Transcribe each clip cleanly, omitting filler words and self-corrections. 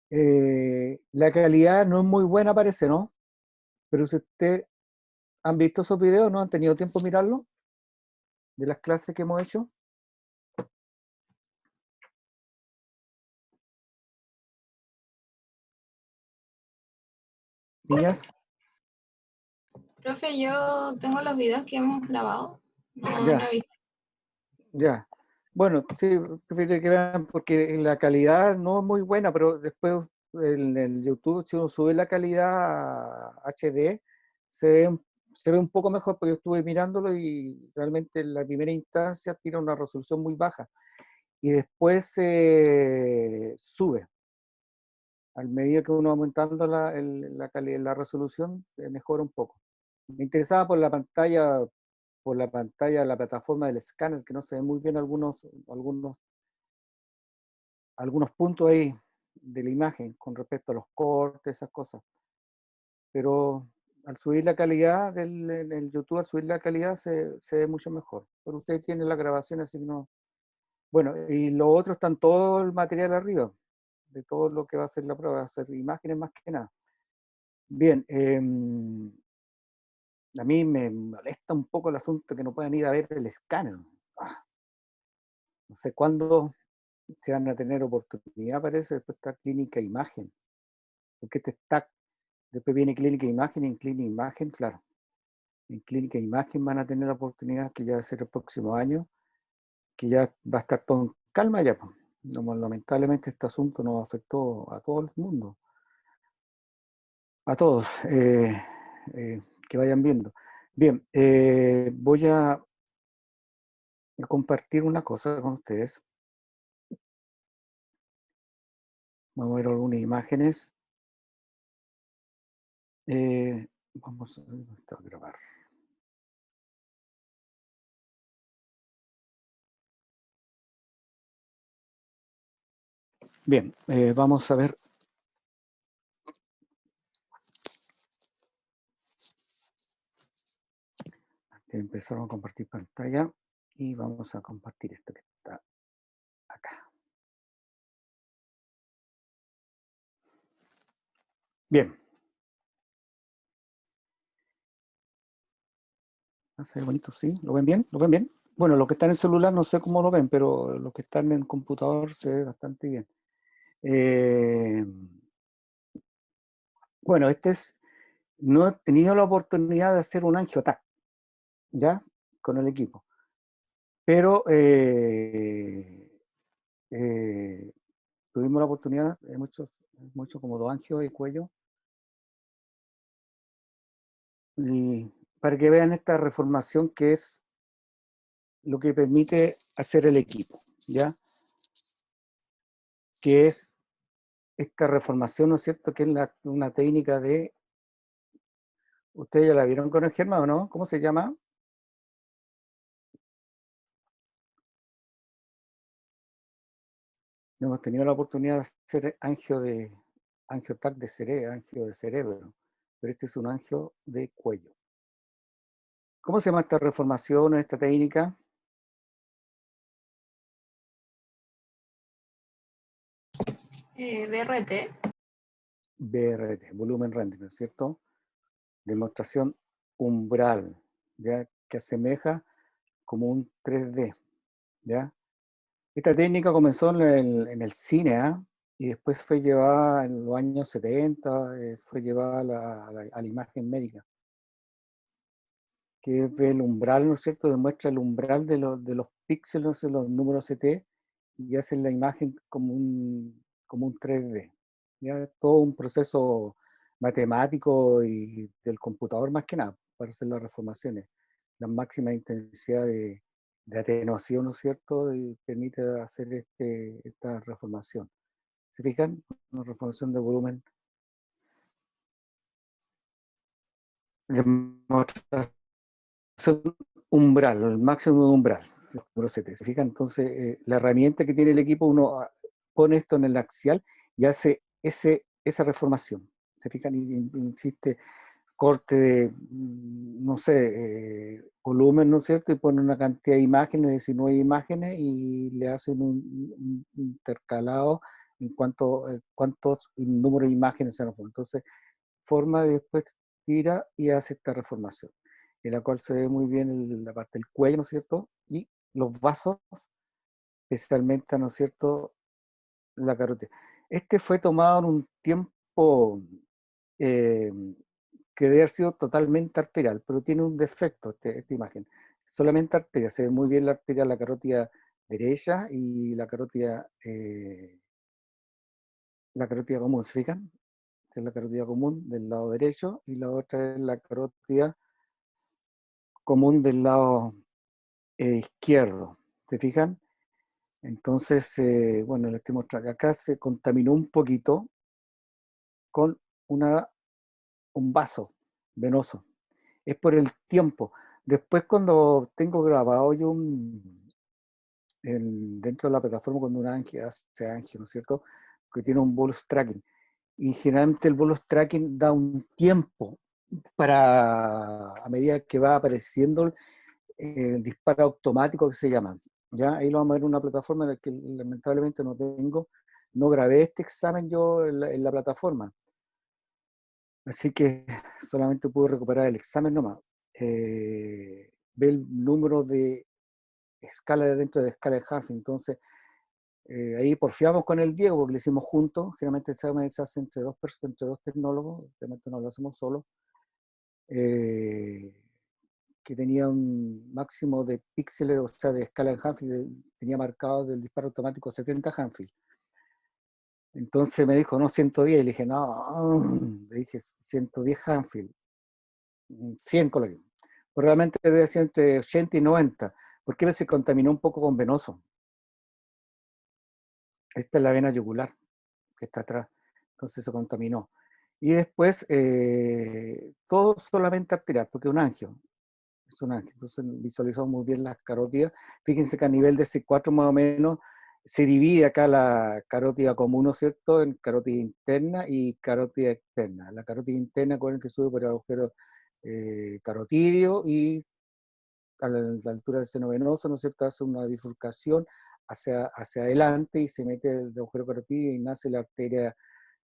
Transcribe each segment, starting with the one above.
La calidad no es muy buena, parece, ¿no? Pero si ustedes han visto esos videos, ¿no? ¿Han tenido tiempo de mirarlo? De las clases que hemos hecho. Niñas, Profe, yo tengo los videos que hemos grabado. No ya, he visto. ya. Bueno, sí, prefiero que vean porque la calidad no es muy buena, pero después en YouTube, si uno sube la calidad a HD, se ve, se ve un poco mejor, porque yo estuve mirándolo y realmente en la primera instancia tiene una resolución muy baja y después sube. Al medida que uno va aumentando la calidad, la resolución, mejora un poco. Me interesaba por la pantalla de la plataforma del escáner, que no se ven muy bien algunos puntos ahí de la imagen con respecto a los cortes, esas cosas. Pero al subir la calidad en el YouTube, al subir la calidad se ve mucho mejor. Pero ustedes tienen la grabación, así que no. Bueno, y lo otro están todo el material arriba, de todo lo que va a ser la prueba, va a ser imágenes más que nada. Bien, a mí me molesta un poco el asunto que no puedan ir a ver el escáner. Ah, no sé cuándo se van a tener oportunidad, parece, después está clínica imagen, porque este está, después viene clínica imagen y en clínica imagen, claro, en clínica imagen van a tener la oportunidad que ya va a ser el próximo año, que ya va a estar todo en calma ya. Pues. Lamentablemente este asunto nos afectó a todo el mundo, a todos, que vayan viendo. Bien, voy a compartir una cosa con ustedes. Vamos a ver algunas imágenes. Vamos a grabar. Bien, vamos a ver. Empezaron a compartir pantalla y vamos a compartir esto que está acá. Bien. ¿Se ve bonito? ¿Sí? ¿Lo ven bien? ¿Lo ven bien? Bueno, los que están en celular no sé cómo lo ven, pero los que están en computador se ve bastante bien. Bueno, no he tenido la oportunidad de hacer un angiotac, ¿ya? Con el equipo. Pero tuvimos la oportunidad, muchos como 2 angios de cuello, y para que vean esta reformación que es lo que permite hacer el equipo, ¿ya? Que es esta reformación, ¿no es cierto? Que es una técnica de... ¿Ustedes ya la vieron con el Germán o no? ¿Cómo se llama? No hemos tenido la oportunidad de hacer angiotac de angio de cerebro, pero este es un angio de cuello. ¿Cómo se llama esta reformación, esta técnica? BRT. BRT, volumen rendering, ¿no es cierto? Demostración umbral, ¿ya? Que asemeja como un 3D, ¿ya? Esta técnica comenzó en el cine, ¿ah? Y después fue llevada en los años 70, fue llevada a la imagen médica, que es el umbral, ¿no es cierto? Demuestra el umbral de los píxeles, de los números CT, y hace la imagen como un 3D. ¿Ya? Todo un proceso matemático y del computador más que nada, para hacer las reformaciones. La máxima intensidad de atenuación, ¿no es cierto? Y permite hacer esta reformación. ¿Se fijan? Una reformación de volumen. Demostración umbral, el máximo de umbral. ¿Se fijan? Entonces, la herramienta que tiene el equipo, uno pone esto en el axial y hace esa reformación. ¿Se fijan? Y insiste, corte de, no sé, volumen, ¿no es cierto? Y pone una cantidad de imágenes, 19 imágenes, y le hacen un intercalado en cuanto cuántos número de imágenes se nos forman. Entonces, forma y después tira y hace esta reformación, en la cual se ve muy bien la parte del cuello, ¿no es cierto? Y los vasos, especialmente, ¿no es cierto?, la carótida. Este fue tomado en un tiempo eh, que debe haber sido totalmente arterial, pero tiene un defecto esta imagen. Solamente arteria, se ve muy bien la arteria, la carótida derecha y la carótida común, ¿se fijan? Esta es la carótida común del lado derecho y la otra es la carótida común del lado izquierdo, ¿se fijan? Entonces, bueno, les estoy mostrando, acá se contaminó un poquito con un vaso venoso. Es por el tiempo. Después cuando tengo grabado yo dentro de la plataforma cuando una ángel hace ángel, ¿no es cierto? Que tiene un bolus tracking. Y generalmente el bolus tracking da un tiempo para, a medida que va apareciendo el disparo automático que se llama. ¿Ya? Ahí lo vamos a ver en una plataforma en la que lamentablemente no grabé este examen yo en la plataforma. Así que solamente pude recuperar el examen nomás. Ve el número de escala de dentro de escala de Huffing. Entonces, ahí porfiamos con el Diego porque lo hicimos juntos. Generalmente el examen se hace entre dos personas, entre dos tecnólogos. Realmente no lo hacemos solos. Que tenía un máximo de píxeles, o sea, de escala en Hanfield, tenía marcado del disparo automático 70 Hanfield. Entonces me dijo, no, 110. Y le dije, no, le dije 110 Hanfield. 100 con lo que. Pues realmente debe ser entre 80 y 90, porque se contaminó un poco con venoso. Esta es la vena yugular, que está atrás, entonces se contaminó. Y después, todo solamente arterial, porque es un ángel. Entonces visualizamos muy bien las carótidas. Fíjense que a nivel de C4 más o menos se divide acá la carótida común, ¿no es cierto?, en carótida interna y carótida externa. La carótida interna con el que sube por el agujero carotidio y a la altura del seno venoso, ¿no es cierto?, hace una bifurcación hacia adelante y se mete el agujero carotidio y nace la arteria,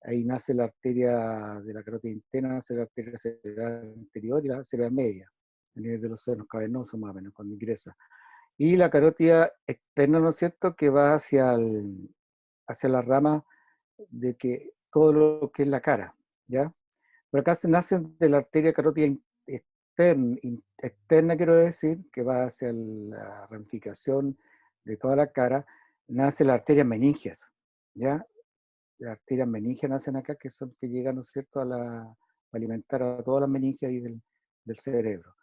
ahí nace la arteria de la carótida interna, nace la arteria cerebral anterior y la cerebral media, a nivel de los senos cavernosos más o menos, cuando ingresa. Y la carótida externa, ¿no es cierto?, que va hacia la rama de que todo lo que es la cara, ¿ya? Pero acá se nace de la arteria carótida externa, quiero decir, que va hacia la ramificación de toda la cara, nace la arteria meningias, ¿ya? Las arterias meningias nacen acá, que son que llegan, ¿no es cierto?, a alimentar a todas las meningias ahí del cerebro.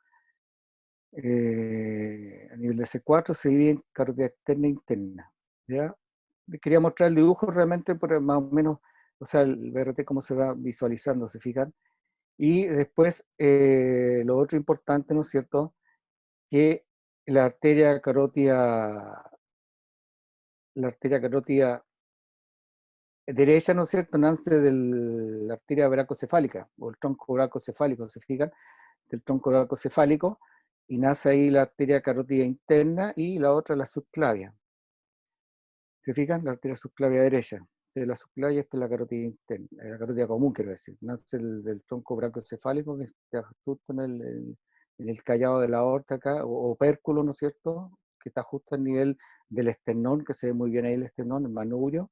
A nivel de C4 se divide en carótida externa e interna, ¿ya? Quería mostrar el dibujo realmente, por más o menos, o sea, el BRT cómo se va visualizando, ¿se fijan? Y después, lo otro importante, ¿no es cierto?, que la arteria carótida derecha, ¿no es cierto?, nace de la arteria bracocefálica, o el tronco bracocefálico, ¿se fijan?, del tronco bracocefálico, y nace ahí la arteria carótida interna y la otra la subclavia. ¿Se fijan? La arteria subclavia derecha. De la subclavia esta es la carótida interna, la carótida común, quiero decir. Nace del tronco bracocefálico que está justo en el callado de la aorta acá, o opérculo, ¿no es cierto?, que está justo al nivel del esternón, que se ve muy bien ahí el esternón, el manubrio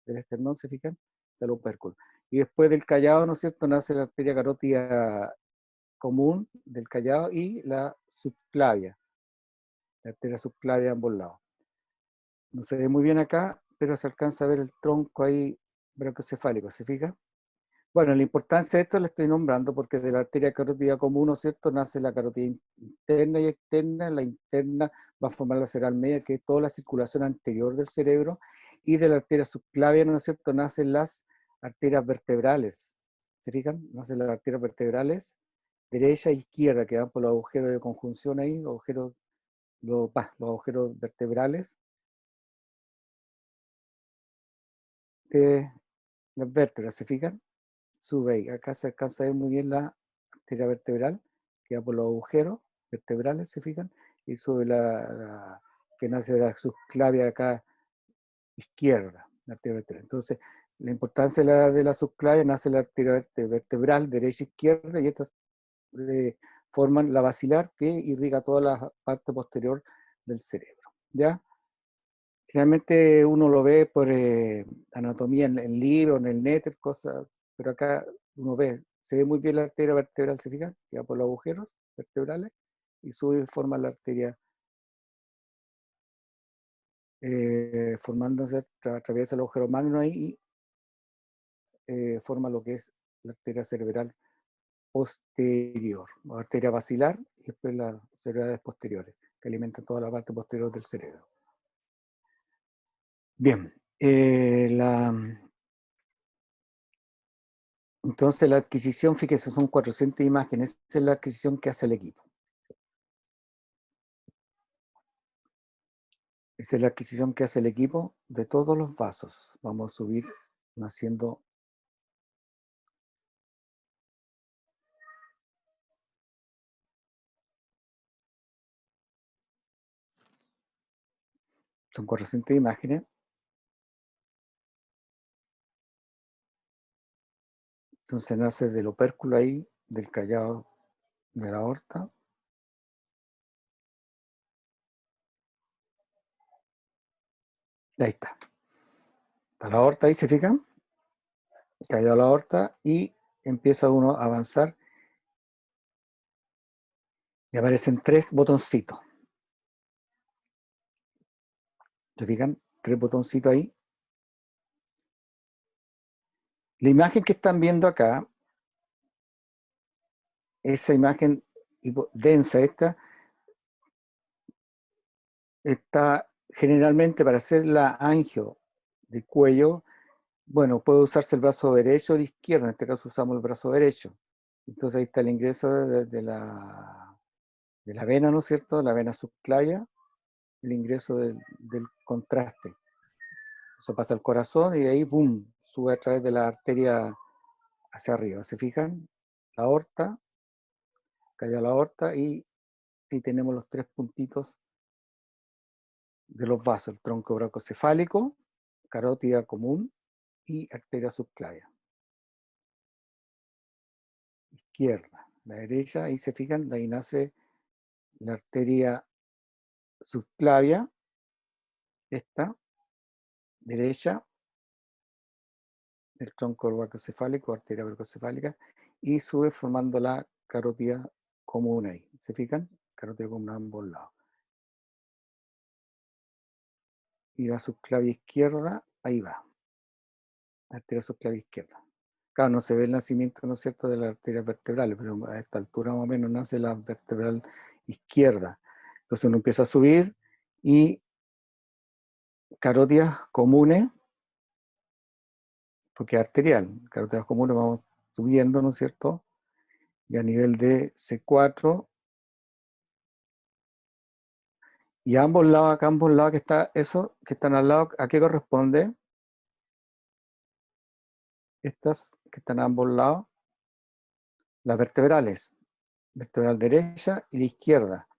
del esternón, ¿se fijan? Del opérculo. Y después del callado, ¿no es cierto?, nace la arteria carótida común del callado y la subclavia, la arteria subclavia de ambos lados. No se ve muy bien acá, pero se alcanza a ver el tronco ahí brachiocefálico, ¿se fija? Bueno, la importancia de esto le estoy nombrando porque de la arteria carótida común, ¿no es cierto?, nace la carótida interna y externa. La interna va a formar la cerebral media, que es toda la circulación anterior del cerebro, y de la arteria subclavia, ¿no es cierto?, nacen las arterias vertebrales. ¿Se fijan? Nacen las arterias vertebrales derecha e izquierda, que van por los agujeros de conjunción ahí, los agujeros vertebrales de las vértebras, ¿se fijan? Sube ahí. Acá se alcanza a ver muy bien la arteria vertebral, que va por los agujeros vertebrales, ¿se fijan? Y sube que nace de la subclavia acá izquierda. la arteria vertebral. Entonces, la importancia de la subclavia, nace la arteria vertebral derecha e izquierda, y estas forman la basilar que irriga toda la parte posterior del cerebro. ¿Ya? Generalmente uno lo ve por anatomía en libros, en el net, cosas, pero acá uno ve, se ve muy bien la arteria vertebral, ¿se fijan? Que va por los agujeros vertebrales y sube y forma la arteria, formándose, atraviesa el agujero magno ahí y forma lo que es la arteria cerebral posterior, o arteria basilar, y después las cerebrales posteriores, que alimentan toda la parte posterior del cerebro. Bien, entonces la adquisición, fíjese, son 400 imágenes, esa es la adquisición que hace el equipo. Esa es la adquisición que hace el equipo de todos los vasos. Vamos a subir haciendo. Son 400 imágenes. Entonces nace del opérculo ahí, del callado de la aorta. Ahí está. Está la aorta ahí, ¿se fijan? Callado de la aorta y empieza uno a avanzar y aparecen 3 botoncitos. ¿Se fijan? 3 botoncitos ahí. La imagen que están viendo acá, esa imagen densa esta, está generalmente para hacer la angio de cuello. Bueno, puede usarse el brazo derecho o el izquierdo, en este caso usamos el brazo derecho. Entonces ahí está el ingreso de la vena, ¿no es cierto? La vena subclavia, el ingreso del contraste. Eso pasa al corazón y de ahí, ¡boom!, sube a través de la arteria hacia arriba. ¿Se fijan? La aorta, cae a la aorta y tenemos los 3 puntitos de los vasos, el tronco brachocefálico, carótida común y arteria subclavia. Izquierda, la derecha, ahí se fijan, de ahí nace la arteria subclavia, esta, derecha, el tronco brachocefálico, arteria brachocefálica, y sube formando la carótida común ahí. ¿Se fijan? Carótida común a ambos lados. Y la subclavia izquierda, ahí va. Arteria subclavia izquierda. Claro, no se ve el nacimiento, ¿no es cierto?, de las arterias vertebrales, pero a esta altura más o menos nace la vertebral izquierda. Entonces uno empieza a subir y carótidas comunes, porque es arterial, carótidas comunes vamos subiendo, ¿no es cierto? Y a nivel de C4, y a ambos lados, acá a ambos lados que está eso, que están al lado, ¿a qué corresponde? Estas que están a ambos lados, las vertebrales, vertebral derecha y la izquierda.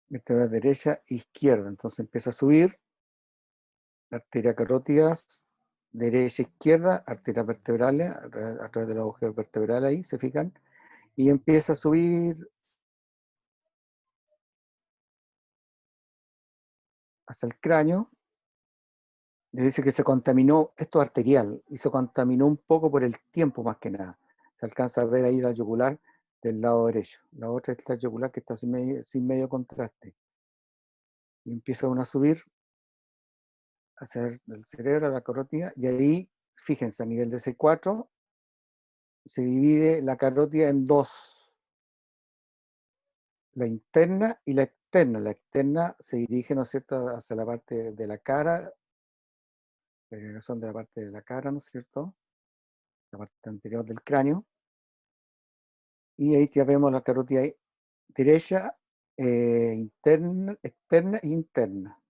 Vertebral derecha e izquierda, entonces empieza a subir, arteria carótidas, derecha, izquierda, arterias vertebrales, a través de los agujeros vertebrales ahí, ¿se fijan? Y empieza a subir hacia el cráneo. Le dice que se contaminó, esto es arterial, y se contaminó un poco por el tiempo más que nada. Se alcanza a ver ahí la yugular del lado derecho. La otra es la yugular que está sin medio contraste. Y empieza uno a subir hacia el cerebro, a la carótida, y ahí, fíjense, a nivel de C4, se divide la carótida en 2, la interna y la externa. La externa se dirige, ¿no es cierto?, hacia la parte de la cara, la irrigación de la parte de la cara, ¿no es cierto?, la parte anterior del cráneo, y ahí ya vemos la carótida derecha, interna, externa e interna.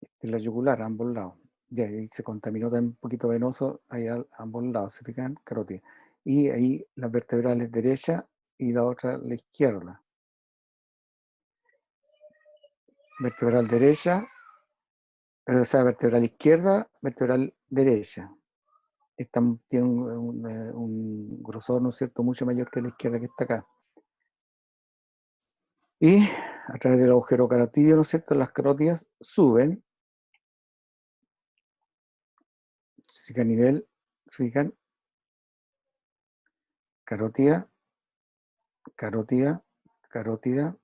Esta es la yugular a ambos lados. Ya, ahí se contaminó también un poquito venoso ahí a ambos lados, ¿se fijan? Carótida. y ahí la vertebral es derecha y la otra la izquierda. Vertebral derecha, o sea, vertebral izquierda, vertebral derecha. Esta tiene un grosor, ¿no es cierto?, mucho mayor que la izquierda que está acá. Y a través del agujero carotídeo, ¿no es cierto?, las carótidas suben, si a nivel, fijan, carótida, carótida, carótida,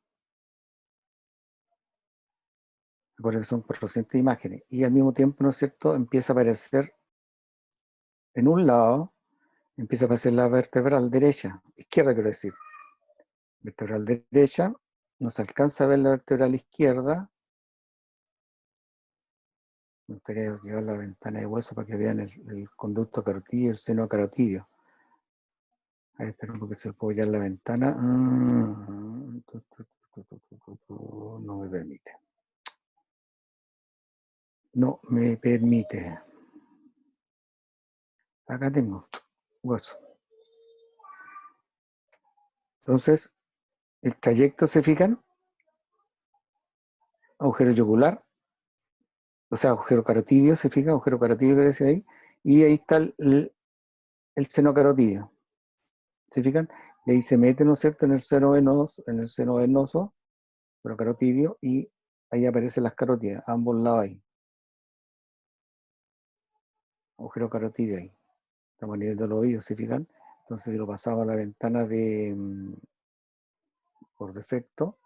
recuerden que son 400 imágenes, y al mismo tiempo, ¿no es cierto?, empieza a aparecer en un lado, empieza a aparecer la vertebral derecha, izquierda quiero decir, vertebral derecha, no se alcanza a ver la vertebral izquierda. Me gustaría llevar la ventana de hueso para que vean el conducto carotídeo y el seno carotídeo. A ver, espera un poco, se lo puedo llevar la ventana. No me permite. No me permite. Acá tengo hueso. Entonces, el trayecto, ¿se fijan? Agujero yugular, o sea, agujero carotídeo, ¿se fijan? Agujero carotídeo que dice ahí. Y ahí está el seno carotídeo. ¿Se fijan? Y ahí se mete, ¿no es cierto?, en el seno venoso, pero carotídeo, y ahí aparecen las carótidas, a ambos lados ahí. Agujero carotídeo ahí. Estamos a nivel de los oídos, ¿se fijan? Entonces, si lo pasaba a la ventana de por defecto,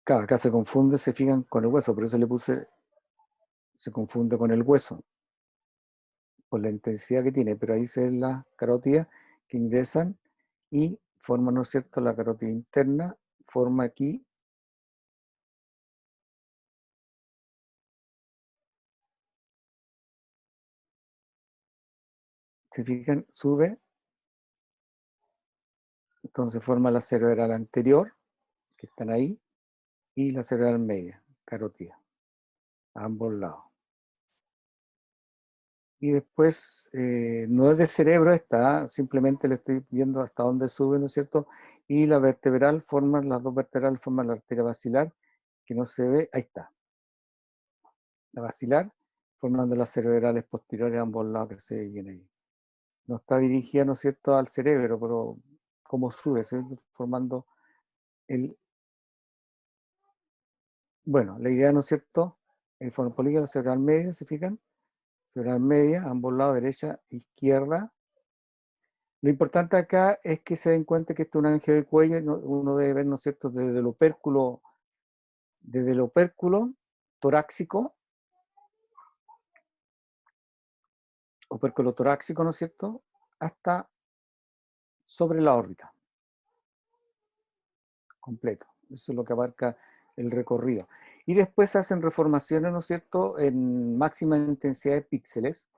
claro, acá se confunde, se fijan, con el hueso, por eso le puse, se confunde con el hueso, por la intensidad que tiene, pero ahí se ven las carótidas que ingresan y forman, ¿no es cierto?, la carótida interna, forma aquí, se fijan, sube, entonces forma la cerebral anterior, que están ahí, y la cerebral media, carótida, a ambos lados. Y después, no es de cerebro esta, simplemente le estoy viendo hasta dónde sube, ¿no es cierto? Y la vertebral forman, las dos vertebrales forman la arteria basilar, que no se ve, ahí está, la basilar, formando las cerebrales posteriores a ambos lados que se ven ahí. No está dirigida, ¿no es cierto?, al cerebro, pero como sube, se ve formando el... Bueno, la idea, ¿no es cierto?, forma polígono cerebral media, ¿se fijan? Cerebral media, ambos lados, derecha, izquierda. Lo importante acá es que se den cuenta que esto es un angio de cuello, uno debe ver, ¿no es cierto?, desde el opérculo torácico, ¿no es cierto?, hasta sobre la órbita, completo. Eso es lo que abarca el recorrido. Y después se hacen reformaciones, ¿no es cierto?, en máxima intensidad de píxeles,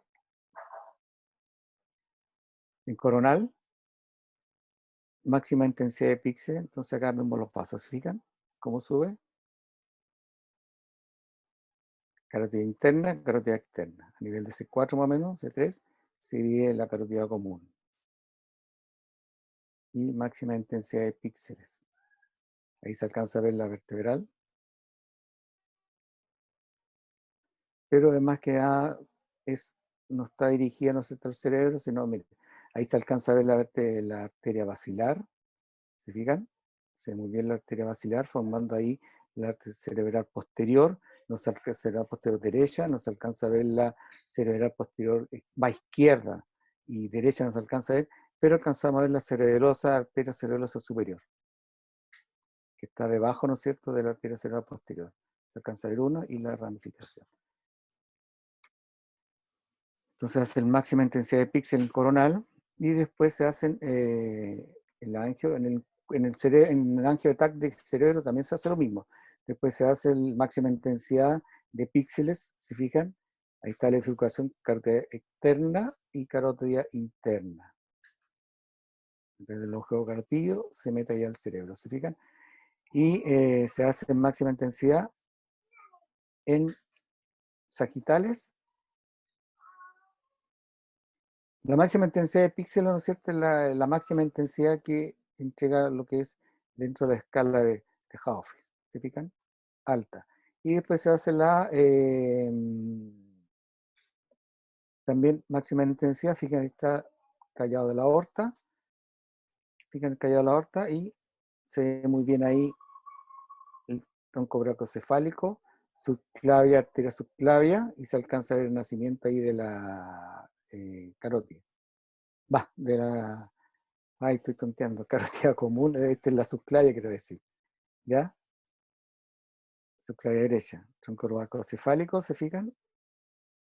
en coronal, máxima intensidad de píxeles. Entonces acá vemos los pasos, ¿se fijan? ¿Cómo sube? Carótida interna, carótida externa. A nivel de C4 más o menos, C3, se divide la carótida común. Y máxima intensidad de píxeles. Ahí se alcanza a ver la vertebral. Pero además que no está dirigida, ¿no es cierto?, al cerebro, sino, mire, ahí se alcanza a ver la arteria basilar, ¿se fijan? Se ve muy bien la arteria basilar, formando ahí la arteria cerebral posterior, no se alcanza cerebral posterior derecha, no se alcanza a ver la cerebral posterior, va izquierda y derecha no se alcanza a ver, pero alcanzamos a ver la cerebelosa, arteria cerebelosa superior, que está debajo, ¿no es cierto?, de la arteria cerebral posterior. Se alcanza a ver uno y la ramificación. Entonces hace el máxima intensidad de píxel coronal y después se hacen el angio, en el angio de TAC del cerebro también se hace lo mismo. Después se hace el máxima intensidad de píxeles, ¿se fijan? Ahí está la bifurcación carótida externa y carótida interna. Desde el ojo carotídeo se mete ahí al cerebro, ¿se fijan? Y se hace en máxima intensidad en sagitales La máxima intensidad de píxeles, ¿no es cierto?, es la máxima intensidad que entrega lo que es dentro de la escala de Hawkins. ¿Se fijan? Alta. Y después se hace también máxima intensidad, fíjense, está callado de la aorta, fíjense, callado de la aorta, y se ve muy bien ahí el tronco bracocefálico, subclavia, arteria subclavia, y se alcanza a ver el nacimiento ahí de la carótida. De la... Ay, estoy tonteando, carótida común, esta es la subclavia, quiero decir, ¿ya? Subclavia derecha, tronco bracocefálico, ¿se fijan?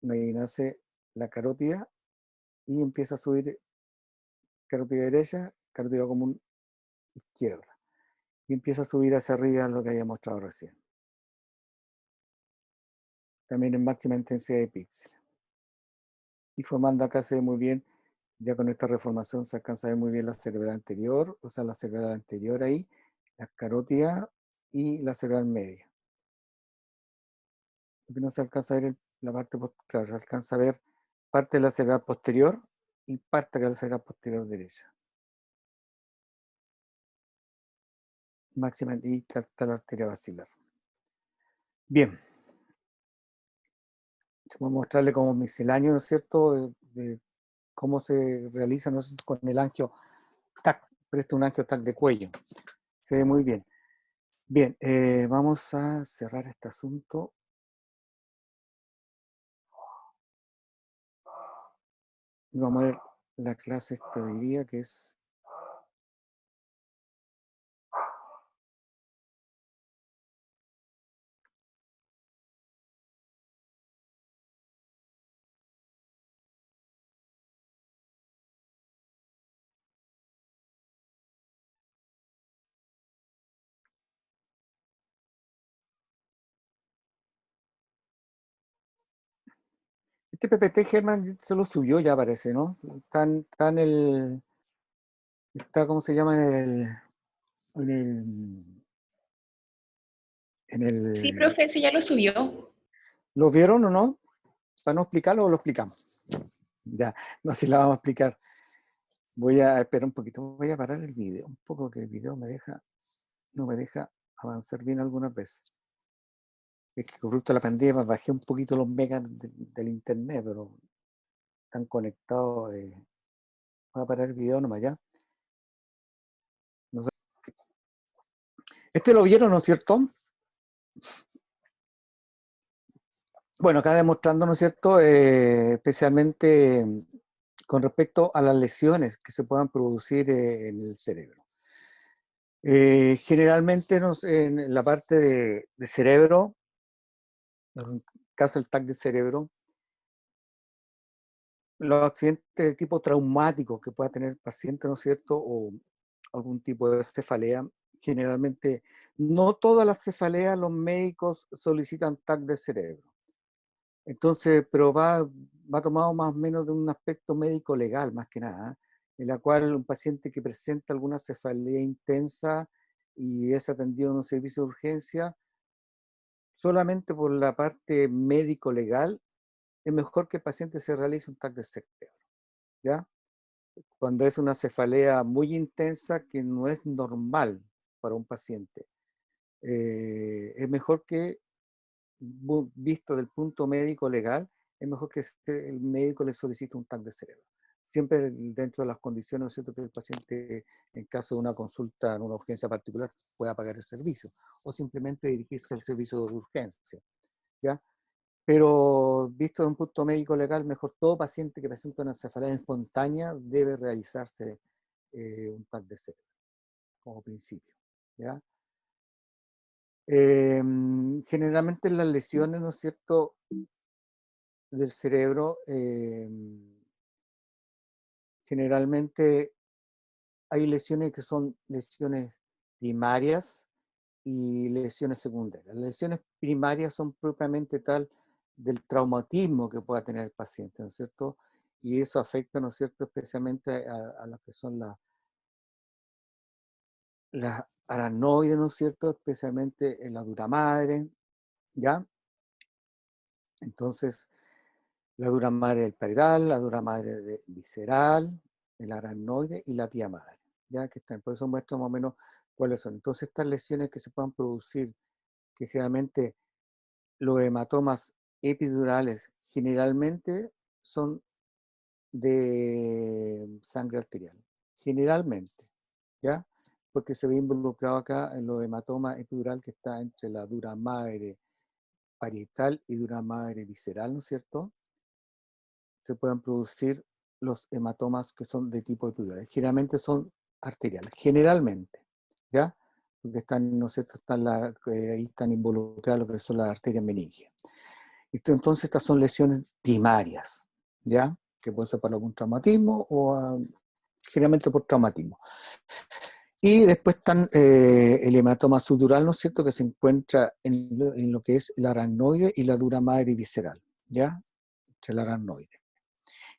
Ahí nace la carótida y empieza a subir carótida derecha, carótida común izquierda. Y empieza a subir hacia arriba lo que había mostrado recién. También en máxima intensidad de píxeles. Y formando acá se ve muy bien, ya con esta reformación se alcanza a ver muy bien la cerebral anterior, o sea, la cerebral anterior ahí, la carótida y la cerebral media. Porque no se alcanza a ver la parte, claro, se alcanza a ver parte de la cerebral posterior y parte de la cerebral posterior derecha. Máxima y la arteria basilar. Bien. Vamos a mostrarle como misceláneo, ¿no es cierto?, de cómo se realiza, ¿no?, con el angio TAC, pero este es un angio TAC de cuello. Se ve muy bien. Bien, vamos a cerrar este asunto. Y vamos a ver la clase esta de hoy día, que es... Este PPT, Germán, se lo subió ya, parece, ¿no? Está en el... Está, ¿cómo se llama? En el... En Sí, el... profe, sí, ya lo subió. ¿Lo vieron o no? ¿Para no explicarlo o lo explicamos? Ya, no sé si la vamos a explicar. Voy a esperar un poquito, voy a parar el video, un poco que el video no me deja avanzar bien algunas veces. Es que producto de la pandemia bajé un poquito los megas del internet, pero están conectados. Voy a parar el video nomás ya. No sé. Este lo vieron, ¿no es cierto? Bueno, acá demostrando, ¿no es cierto?, especialmente con respecto a las lesiones que se puedan producir en el cerebro. Generalmente en la parte de cerebro, en el caso del TAC de cerebro, los accidentes de tipo traumático que pueda tener el paciente, ¿no es cierto?, o algún tipo de cefalea, generalmente no todas las cefaleas los médicos solicitan TAC de cerebro. Entonces, pero va tomado más o menos de un aspecto médico legal, más que nada, en la cual un paciente que presenta alguna cefalea intensa y es atendido en un servicio de urgencia, solamente por la parte médico-legal, es mejor que el paciente se realice un TAC de cerebro, ¿ya? Cuando es una cefalea muy intensa que no es normal para un paciente, es mejor que, visto del punto médico legal, es mejor que el médico le solicite un TAC de cerebro. Siempre dentro de las condiciones, ¿no es cierto?, que el paciente, en caso de una consulta en una urgencia particular, pueda pagar el servicio o simplemente dirigirse al servicio de urgencia, ¿ya? Pero visto de un punto médico legal, mejor todo paciente que presenta una cefalea espontánea debe realizarse un TAC de cerebro, como principio, ¿ya? Generalmente las lesiones, ¿no es cierto?, del cerebro, generalmente hay lesiones que son lesiones primarias y lesiones secundarias. Las lesiones primarias son propiamente tal del traumatismo que pueda tener el paciente, ¿no es cierto? Y eso afecta, ¿no es cierto?, especialmente a lo que son las aracnoides, ¿no es cierto?, especialmente en la dura madre, ¿ya? Entonces, la dura madre del parietal, la dura madre visceral, el aracnoide y la pía madre. Ya que están, por eso muestra más o menos cuáles son. Entonces, estas lesiones que se puedan producir, que generalmente los hematomas epidurales generalmente son de sangre arterial. Generalmente, ¿ya? Porque se ve involucrado acá en los hematomas epidural que está entre la dura madre parietal y dura madre visceral, ¿no es cierto? Se pueden producir los hematomas que son de tipo epidural. Generalmente son arteriales, generalmente, ¿ya? Porque están, ¿no es cierto? Ahí están involucradas lo que son las arterias meningias. Entonces estas son lesiones primarias, ¿ya? Que pueden ser para algún traumatismo o generalmente por traumatismo. Y después están el hematoma subdural, ¿no es cierto?, que se encuentra en lo que es el aracnoide y la dura madre visceral, ¿ya? El aracnoide.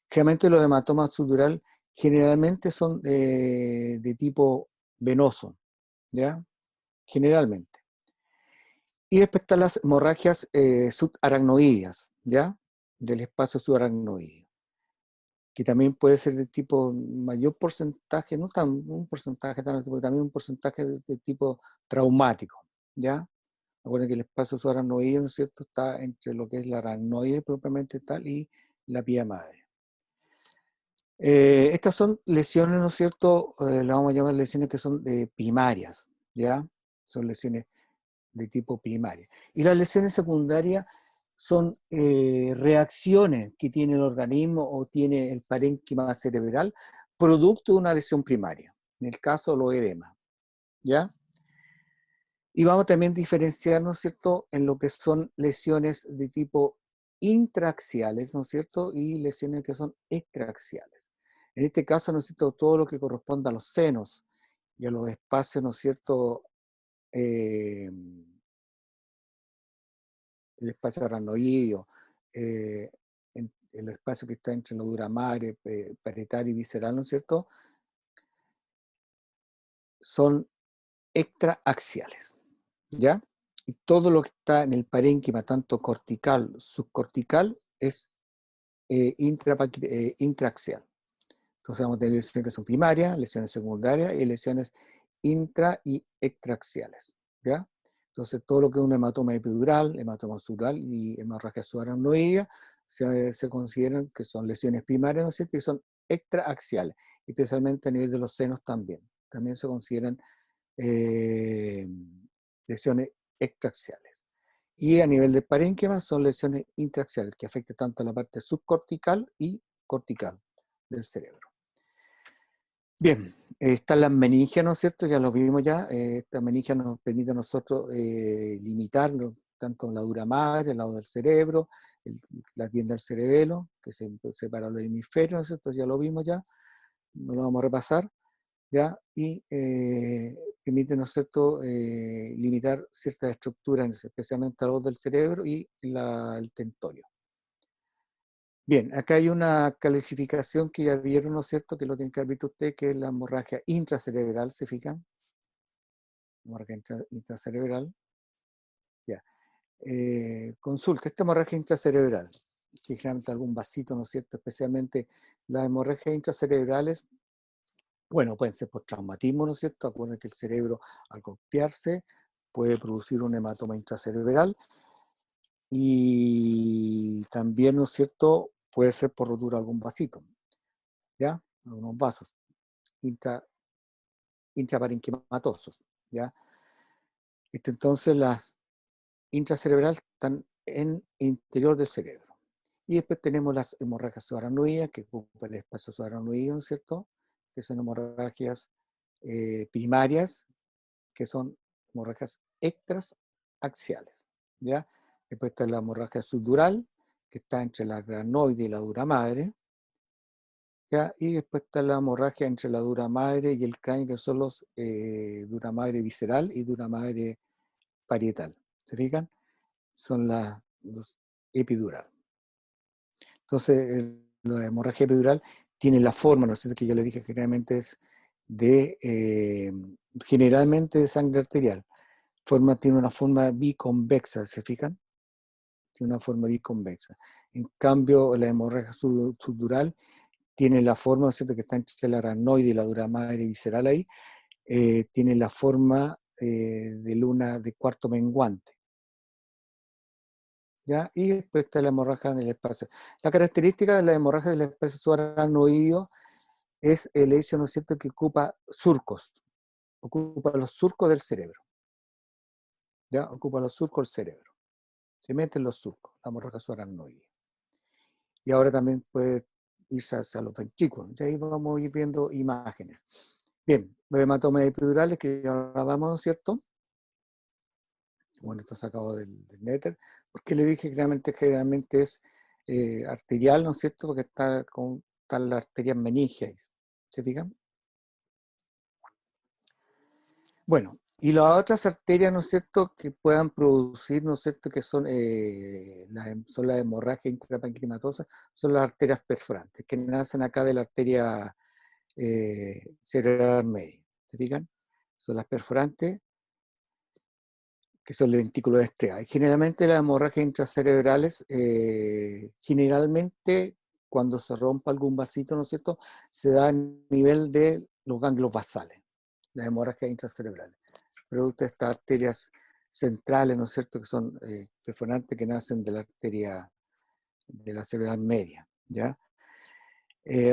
Generalmente los hematomas subdural generalmente son de tipo venoso, ¿ya? Generalmente. Y después están las hemorragias subaracnoideas, ¿ya? Del espacio subaracnoideo, que también puede ser de tipo mayor porcentaje, no tan un porcentaje tan alto, pero también un porcentaje de tipo traumático, ¿ya? Recuerden que el espacio subaracnoideo, ¿no es cierto?, está entre lo que es la aracnoide propiamente tal y la pía madre. Estas son lesiones, ¿no es cierto?, las vamos a llamar lesiones que son primarias, ¿ya? Son lesiones de tipo primaria. Y las lesiones secundarias son reacciones que tiene el organismo o tiene el parénquima cerebral producto de una lesión primaria, en el caso los edemas, ¿ya? Y vamos también a diferenciar, ¿no es cierto?, en lo que son lesiones de tipo intraaxiales, ¿no es cierto?, y lesiones que son extraaxiales. En este caso, ¿no es cierto?, todo lo que corresponde a los senos y a los espacios, ¿no es cierto?, el espacio aracnoideo, el espacio que está entre la dura madre, parietal y visceral, ¿no es cierto?, son extraaxiales, ¿ya? Y todo lo que está en el parénquima, tanto cortical, subcortical, es intraaxial. Entonces vamos a tener lesiones que son primarias, lesiones secundarias y lesiones intra y extraaxiales, ¿ya? Entonces todo lo que es un hematoma epidural, hematoma subdural y hemorragia subaracnoidea se consideran que son lesiones primarias, ¿no es cierto? Y son extraaxiales, especialmente a nivel de los senos también. También se consideran eh, lesiones extraaxiales. Y a nivel de parénquima son lesiones intraaxiales, que afectan tanto a la parte subcortical y cortical del cerebro. Bien, están las meningias, ¿no es cierto? Ya lo vimos ya. Estas meningias nos permiten a nosotros limitar tanto la dura madre, el lado del cerebro, la tienda del cerebelo, que se separa los hemisferios, ¿no es cierto? Ya lo vimos ya, no lo vamos a repasar, ¿ya? Y permite, ¿no es cierto?, limitar ciertas estructuras, especialmente a los del cerebro y el tentorio. Bien, acá hay una clasificación que ya vieron, ¿no es cierto?, que lo tienen que haber visto usted, que es la hemorragia intracerebral, ¿se fijan? Hemorragia intracerebral. Ya. Consulta, esta hemorragia intracerebral, que generalmente algún vasito, ¿no es cierto?, especialmente las hemorragias intracerebrales, bueno, pueden ser por traumatismo, ¿no es cierto? Acuérdense que el cerebro, al golpearse, puede producir un hematoma intracerebral y también, ¿no es cierto?, puede ser por rotura de algún vasito, ¿ya? Algunos vasos intraparenquimatosos, ¿ya? Entonces las intracerebrales están en el interior del cerebro. Y después tenemos las hemorragias subaracnoideas, que ocupan el espacio subaracnoideo, ¿no es cierto?, que son hemorragias primarias, que son hemorragias extraaxiales, ¿ya? Después está la hemorragia subdural, que está entre la aracnoide y la dura madre, ¿ya? Y después está la hemorragia entre la dura madre y el cráneo, que son los dura madre visceral y dura madre parietal. ¿Se fijan? Son los epidural. Entonces, la hemorragia epidural tiene la forma, ¿no es cierto?, que yo le dije, generalmente es generalmente de sangre arterial. Tiene una forma biconvexa, ¿se fijan? tiene una forma biconvexa. En cambio, la hemorragia subdural tiene la forma, ¿no es cierto?, que está entre el aracnoide y la dura madre visceral ahí, tiene la forma de luna de cuarto menguante. ¿Ya? Y después está la hemorragia en el espacio. La característica de la hemorragia del espacio subaracnoideo es el hecho, ¿no es cierto?, que ocupa surcos, ocupa los surcos del cerebro. ¿Ya? Ocupa los surcos del cerebro. Se mete en los surcos, la hemorragia subaracnoidea. Y ahora también puede irse hacia los ventrículos. Y ahí vamos a ir viendo imágenes. Bien, los hematomas epidurales que ya hablamos, ¿no es cierto? Bueno, esto sacado del néter, porque le dije que generalmente es arterial, ¿no es cierto? Porque están las arterias meningiales, ¿se fijan? Bueno, y las otras arterias, ¿no es cierto?, que puedan producir, ¿no es cierto?, que son, son las hemorragias intrapancrematosas, son las arterias perforantes, que nacen acá de la arteria cerebral media, ¿se fijan? Son las perforantes, que son el ventrículo de estriado. Y generalmente las hemorragias intracerebrales, generalmente cuando se rompa algún vasito, ¿no es cierto?, se da a nivel de los ganglios basales, las hemorragias intracerebrales, producto de estas arterias centrales, ¿no es cierto?, que son perforantes, que nacen de la arteria de la cerebral media, ¿ya?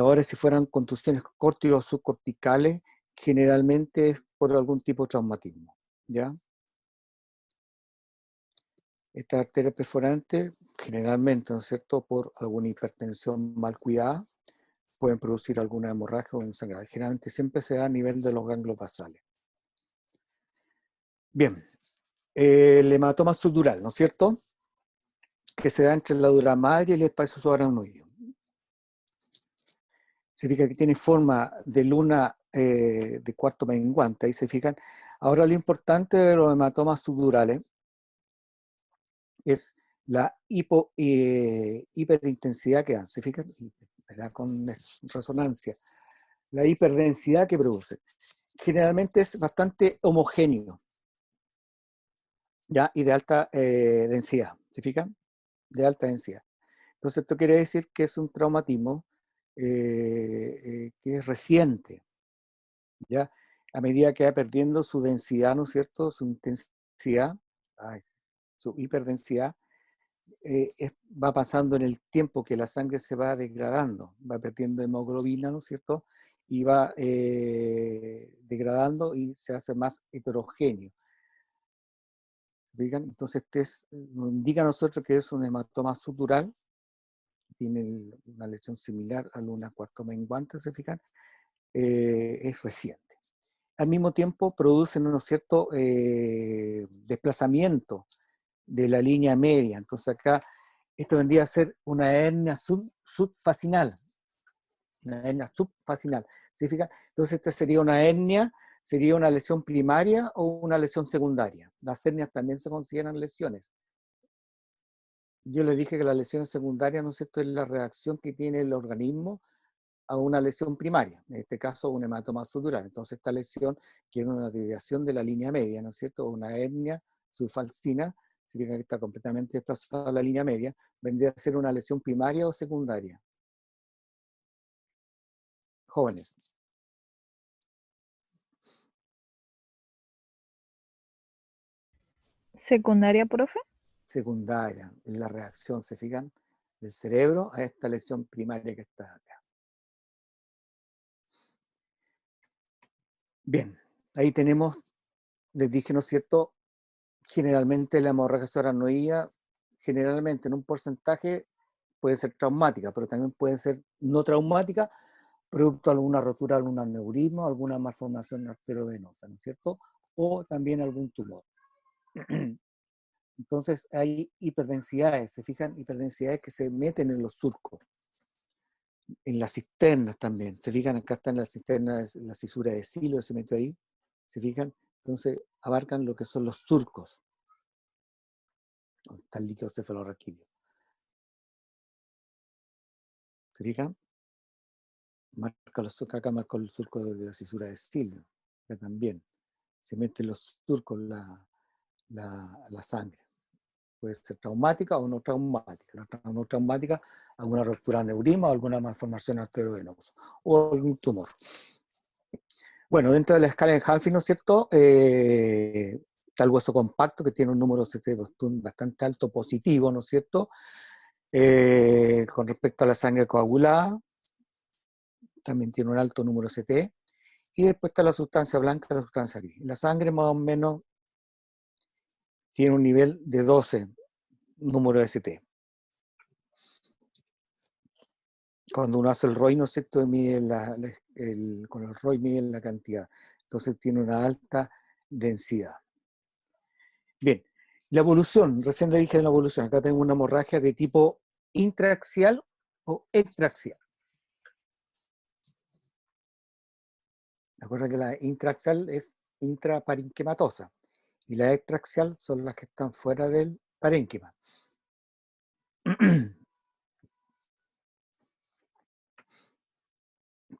Ahora, si fueran contusiones córtico subcorticales, generalmente es por algún tipo de traumatismo, ¿ya? Estas arterias perforantes, generalmente, ¿no es cierto?, por alguna hipertensión mal cuidada, pueden producir alguna hemorragia o ensangrado. Generalmente siempre se da a nivel de los ganglios basales. Bien, el hematoma subdural, ¿no es cierto?, que se da entre la dura madre y el espacio subaracnoideo. Significa que tiene forma de luna de cuarto menguante, ahí se fijan. Ahora lo importante de los hematomas subdurales es la hiperintensidad que dan, ¿se fijan? Da con resonancia. La hiperdensidad que produce. Generalmente es bastante homogéneo, ¿ya? Y de alta densidad, ¿se fijan? De alta densidad. Entonces esto quiere decir que es un traumatismo que es reciente, ¿ya? A medida que va perdiendo su densidad, ¿no es cierto?, su intensidad, su hiperdensidad, va pasando en el tiempo que la sangre se va degradando, va perdiendo hemoglobina, ¿no es cierto?, y va degradando y se hace más heterogéneo. ¿Vean? Entonces nos indica a nosotros que es un hematoma subdural, tiene una lesión similar a una cuarto menguante, ¿se fijan? Es reciente. Al mismo tiempo producen, ¿no es cierto?, desplazamiento de la línea media. Entonces acá esto vendría a ser una hernia subfacinal. Una hernia subfacinal. ¿Se fijan? Entonces esta sería una hernia, sería una lesión primaria o una lesión secundaria. Las hernias también se consideran lesiones. Yo les dije que las lesiones secundarias, ¿no es cierto?, es la reacción que tiene el organismo a una lesión primaria, en este caso un hematoma subdural. Entonces esta lesión, que es una desviación de la línea media, ¿no es cierto?, una hernia subfalcina, significa que está completamente desplazada a la línea media, vendría a ser una lesión primaria o secundaria. Jóvenes. ¿Secundaria, profe? Secundaria, en la reacción, ¿se fijan?, del cerebro a esta lesión primaria que está acá. Bien, ahí tenemos, les dije, ¿no es cierto?, generalmente la hemorragia subaracnoidea, generalmente en un porcentaje puede ser traumática, pero también puede ser no traumática, producto de alguna rotura, algún aneurisma, alguna malformación arteriovenosa, ¿no es cierto? O también algún tumor. Entonces hay hiperdensidades, ¿se fijan? Hiperdensidades que se meten en los surcos, en las cisternas también. ¿Se fijan? Acá están las cisternas, la cisura de Silo, se mete ahí. ¿Se fijan? Entonces abarcan lo que son los surcos. Está el líquido cefalorraquídeo. ¿Se fijan? Marca los surcos, acá marca el surco de la cisura de Silo. Acá también. Se meten los surcos la sangre. puede ser traumática o no traumática. La no traumática, alguna ruptura de aneurisma o alguna malformación arteriovenosa o algún tumor. Bueno, dentro de la escala de Hanfin, ¿no es cierto? Está el hueso compacto que tiene un número CT bastante alto positivo, ¿no es cierto? Con respecto a la sangre coagulada, también tiene un alto número CT. Y después está la sustancia blanca y la sustancia gris. La sangre más o menos tiene un nivel de 12 número de ST. Cuando uno hace el ROI, ¿no es cierto?, mide con el ROI mide la cantidad. Entonces tiene una alta densidad. Bien, la evolución, recién le dije de la evolución, acá tengo una hemorragia de tipo intraaxial o extraaxial. Recuerda que la intraaxial es intraparenquimatosa y la extraaxial son las que están fuera del parénquima.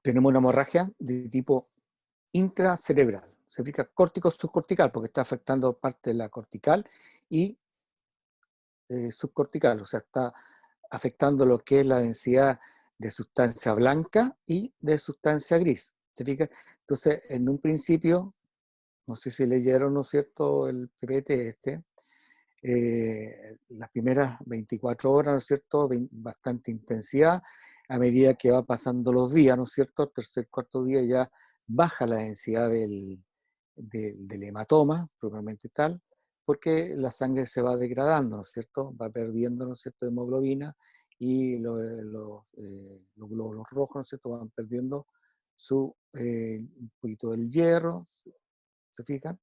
Tenemos una hemorragia de tipo intracerebral, se fija córtico-subcortical porque está afectando parte de la cortical y subcortical, o sea, está afectando lo que es la densidad de sustancia blanca y de sustancia gris. ¿Se fija? Entonces, en un principio, no sé si leyeron, ¿no es cierto?, el PPT las primeras 24 horas, ¿no es cierto?, bastante intensidad. A medida que va pasando los días, ¿no es cierto?, el tercer, cuarto día ya baja la densidad del hematoma, propiamente tal, porque la sangre se va degradando, ¿no es cierto?, va perdiendo, ¿no es cierto?, hemoglobina y los glóbulos rojos, ¿no es cierto?, van perdiendo un poquito del hierro, ¿se fijan?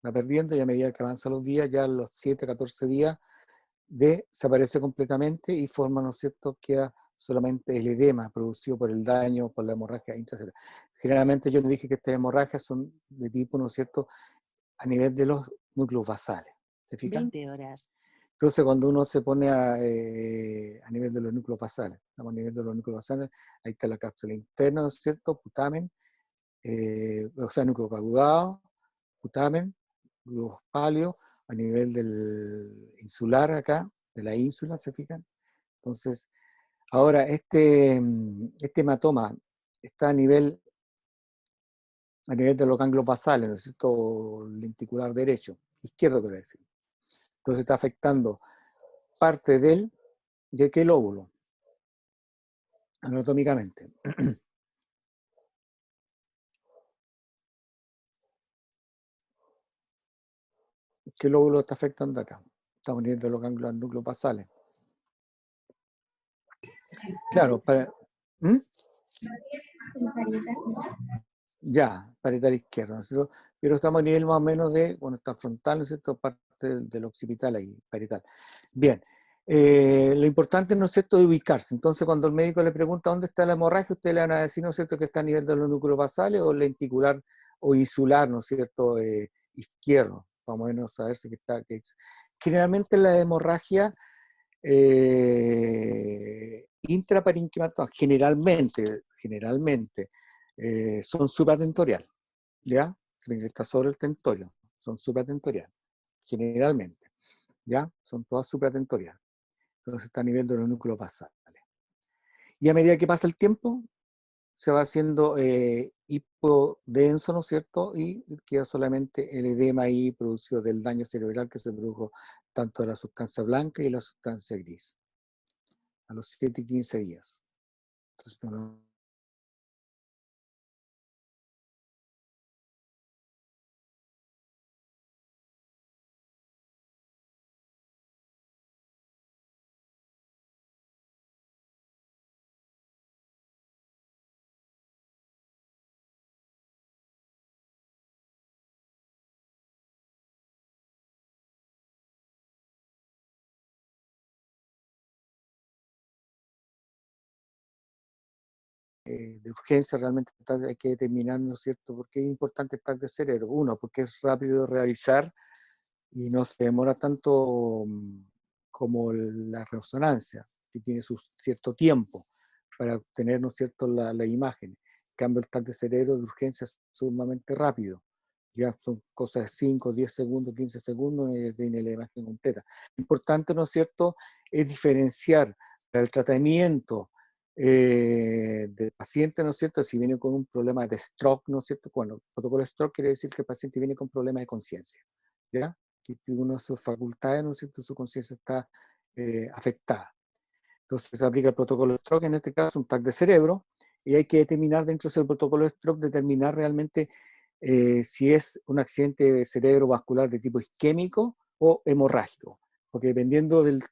Va perdiendo y a medida que avanzan los días, ya a los 7, 14 días, desaparece completamente y forma, ¿no es cierto?, queda solamente el edema producido por el daño, por la hemorragia intracerebral. Generalmente yo les dije que estas hemorragias son de tipo, ¿no es cierto?, a nivel de los núcleos basales. ¿Se fijan? 20 horas. Entonces cuando uno se pone a nivel de los núcleos basales, estamos a nivel de los núcleos basales, ahí está la cápsula interna, ¿no es cierto?, putamen, o sea, núcleo coagulado, putamen, globos pálidos, a nivel del insular acá, de la ínsula, ¿se fijan? Entonces, ahora este hematoma está a nivel de los ganglios basales, ¿no es cierto?, lenticular derecho, izquierdo quiero decir. Entonces está afectando parte de qué lóbulo, anatómicamente. ¿Qué lóbulo está afectando acá? Estamos viendo los ganglios núcleos basales. Claro, ¿Mm? Ya, parietal izquierdo, ¿no es cierto? Pero estamos a nivel más o menos de, bueno, está frontal, ¿no es cierto?, parte del occipital ahí, parietal. Bien, lo importante, ¿no es cierto?, es ubicarse. Entonces, cuando el médico le pregunta dónde está la hemorragia, usted le van a decir, ¿no es cierto?, que está a nivel de los núcleos basales o lenticular o insular, ¿no es cierto?, izquierdo. Vamos a menos saber si está... Generalmente la hemorragia intraparenquimatosa, generalmente, son supratentorial, ¿ya? Que está sobre el tentorio, son supratentorial, generalmente, ¿ya? Son todas supratentorial. Entonces está a nivel de los núcleos basales. Y a medida que pasa el tiempo, se va haciendo hipodenso, ¿no es cierto? Y queda solamente el edema ahí producido del daño cerebral que se produjo tanto de la sustancia blanca y la sustancia gris, a los 7 y 15 días. Entonces, de urgencia realmente hay que determinar, ¿no es cierto?, por qué es importante estar de cerebro. Uno, porque es rápido de realizar y no se demora tanto como la resonancia, que tiene su cierto tiempo para obtener, ¿no es cierto?, la imagen. En cambio, el TAC de cerebro de urgencia es sumamente rápido. Ya son cosas de 5, 10 segundos, 15 segundos y tiene la imagen completa. Lo importante, ¿no es cierto?, es diferenciar el tratamiento del paciente, ¿no es cierto?, si viene con un problema de stroke, ¿no es cierto?, bueno, el protocolo de stroke quiere decir que el paciente viene con problemas de conciencia, ¿ya? Que una de sus facultades, ¿no es cierto?, su conciencia está afectada. Entonces se aplica el protocolo de stroke, en este caso un TAC de cerebro, y hay que determinar dentro de ese protocolo de stroke, determinar realmente si es un accidente cerebrovascular de tipo isquémico o hemorrágico, porque dependiendo del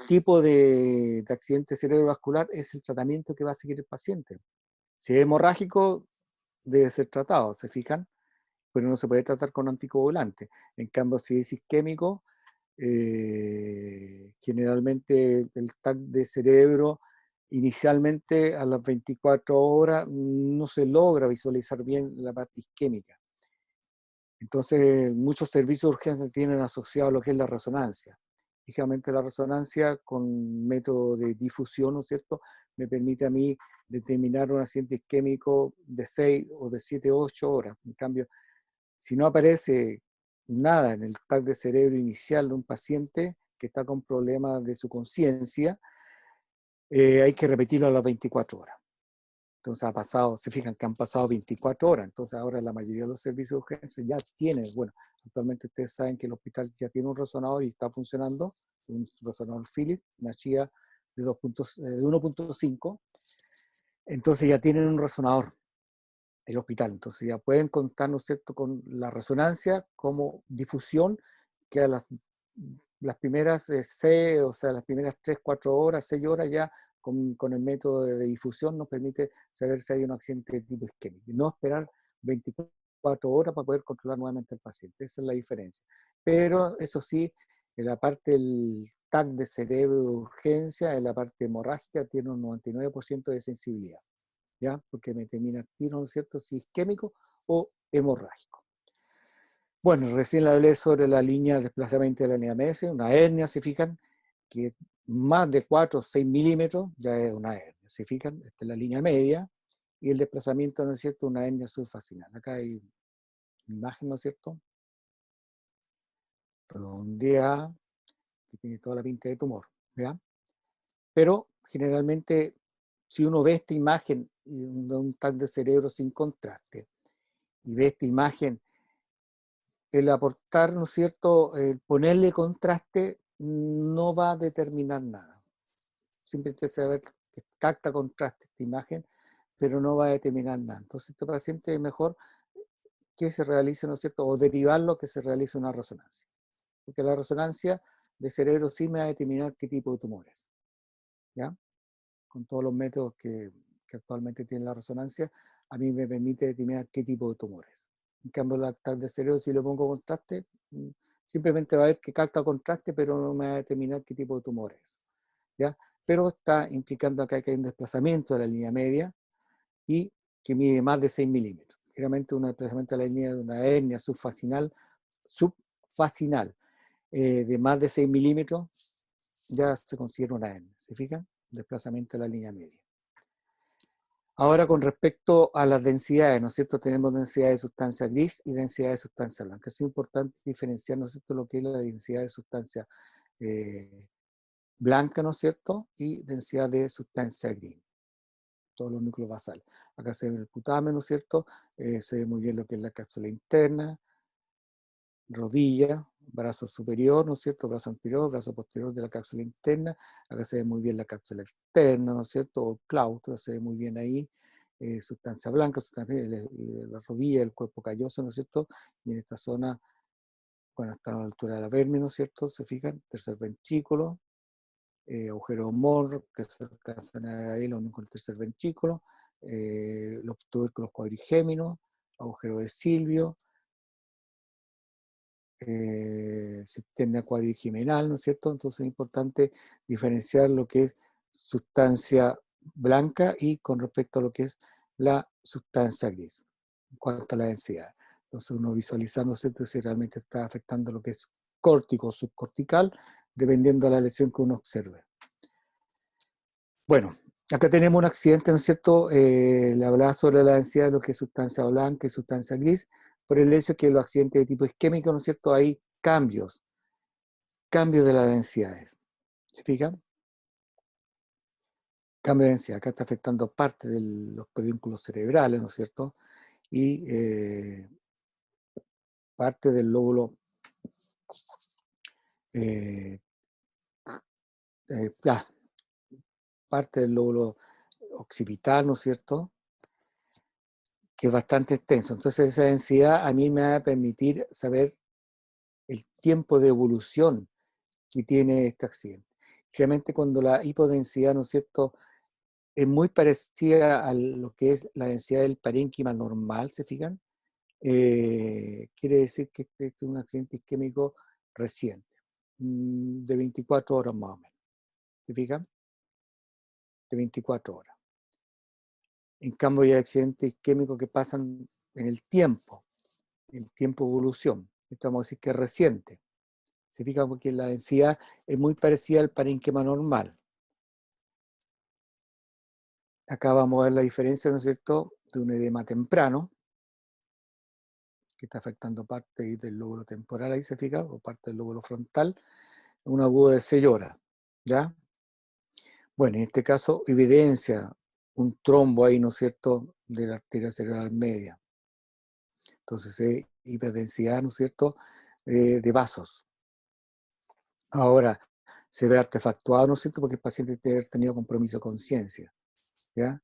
tipo de accidente cerebrovascular es el tratamiento que va a seguir el paciente. Si es hemorrágico, debe ser tratado, ¿se fijan? Pero no se puede tratar con anticoagulante. En cambio, si es isquémico, generalmente el TAC de cerebro inicialmente a las 24 horas no se logra visualizar bien la parte isquémica. Entonces muchos servicios de urgencia tienen asociado lo que es la resonancia. Fíjate, la resonancia con método de difusión, ¿no es cierto?, me permite a mí determinar un accidente isquémico de 6 o de 7 o 8 horas. En cambio, si no aparece nada en el TAC de cerebro inicial de un paciente que está con problemas de su conciencia, hay que repetirlo a las 24 horas. Entonces ha pasado, se fijan que han pasado 24 horas, entonces ahora la mayoría de los servicios de urgencia ya tienen, bueno, actualmente ustedes saben que el hospital ya tiene un resonador y está funcionando, un resonador Philips, una chía de 1.5, entonces ya tienen un resonador el hospital. Entonces ya pueden contar, ¿no es cierto?, con la resonancia como difusión, que a las primeras 6, o sea, las primeras 3, 4 horas, 6 horas ya con el método de difusión nos permite saber si hay un accidente de tipo isquémico. Y no esperar 24 horas para poder controlar nuevamente al paciente. Esa es la diferencia. Pero eso sí, en la parte del TAC de cerebro de urgencia, en la parte hemorrágica, tiene un 99% de sensibilidad. ¿Ya? Porque me termina el tiro, ¿no es cierto?, si isquémico o hemorrágico. Bueno, recién le hablé sobre la línea de desplazamiento de la línea MS, una hernia, se fijan, que más de 4 o 6 milímetros ya es una hernia, se fijan, esta es la línea media, y el desplazamiento, ¿no es cierto?, una hernia subfacial. Acá hay una imagen, ¿no es cierto?, redondeada, que tiene toda la pinta de tumor, ¿ya? Pero generalmente, si uno ve esta imagen de un TAC de cerebro sin contraste, y ve esta imagen, el aportar, ¿no es cierto?, el ponerle contraste no va a determinar nada. Simplemente saber que capta contraste esta imagen, pero no va a determinar nada. Entonces, este paciente es mejor que se realice, ¿no es cierto?, o derivarlo que se realice una resonancia. Porque la resonancia de cerebro sí me va a determinar qué tipo de tumor es. ¿Ya? Con todos los métodos que actualmente tiene la resonancia, a mí me permite determinar qué tipo de tumores. En cambio, la TAC de cerebro, si le pongo contraste, simplemente va a ver que capta contraste, pero no me va a determinar qué tipo de tumor es. ¿Ya? Pero está implicando acá que hay un desplazamiento de la línea media y que mide más de 6 milímetros. Generalmente un desplazamiento de la línea de una hernia subfacinal de más de 6 milímetros ya se considera una hernia. ¿Se fijan? Desplazamiento de la línea media. Ahora, con respecto a las densidades, ¿no es cierto? Tenemos densidad de sustancia gris y densidad de sustancia blanca. Es importante diferenciar, ¿no es cierto?, lo que es la densidad de sustancia blanca, ¿no es cierto?, y densidad de sustancia gris, todos los núcleos basales. Acá se ve el putamen, ¿no es cierto? Se ve muy bien lo que es la cápsula interna, rodilla, brazo superior, ¿no es cierto?, brazo anterior, brazo posterior de la cápsula interna. Acá se ve muy bien la cápsula externa, ¿no es cierto?, o el claustro, se ve muy bien ahí. Sustancia blanca, la rodilla, el cuerpo calloso, ¿no es cierto?, y en esta zona, bueno, está a la altura de la verme, ¿no es cierto?, se fijan, tercer ventrículo, agujero Mohr, que se alcanzan a ver ahí, lo mismo con el tercer ventrículo, los tubérculos cuadrigéminos, agujero de Silvio, cisterna cuadrigeminal, ¿no es cierto? Entonces es importante diferenciar lo que es sustancia blanca y con respecto a lo que es la sustancia gris, en cuanto a la densidad. Entonces uno visualizando, ¿cierto?, si realmente está afectando lo que es córtico o subcortical, dependiendo de la lesión que uno observe. Bueno, acá tenemos un accidente, ¿no es cierto? Le hablaba sobre la densidad de lo que es sustancia blanca y sustancia gris. por el hecho que los accidentes de tipo isquémico, ¿no es cierto?, hay cambios de las densidades. ¿Se fijan? Cambio de densidad. Acá está afectando parte de los pedúnculos cerebrales, ¿no es cierto? Y parte del lóbulo parte del lóbulo occipital, ¿no es cierto?, que es bastante extenso. Entonces esa densidad a mí me va a permitir saber el tiempo de evolución que tiene este accidente. Realmente cuando la hipodensidad, ¿no es cierto?, es muy parecida a lo que es la densidad del parénquima normal, ¿se fijan? Quiere decir que este es un accidente isquémico reciente, de 24 horas más o menos. ¿Se fijan? De 24 horas. En cambio, hay accidentes isquémicos que pasan en el tiempo evolución. Esto vamos a decir que es reciente. Se fija porque la densidad es muy parecida al parénquima normal. Acá vamos a ver la diferencia, ¿no es cierto?, de un edema temprano, que está afectando parte del lóbulo temporal, ahí se fija, o parte del lóbulo frontal, un agudo de 6 horas. ¿Ya? Bueno, en este caso evidencia un trombo ahí, ¿no es cierto?, de la arteria cerebral media. Entonces, hiperdensidad, ¿no es cierto?, de vasos. Ahora, se ve artefactuado, ¿no es cierto?, porque el paciente debe haber tenido compromiso de conciencia. ¿Ya?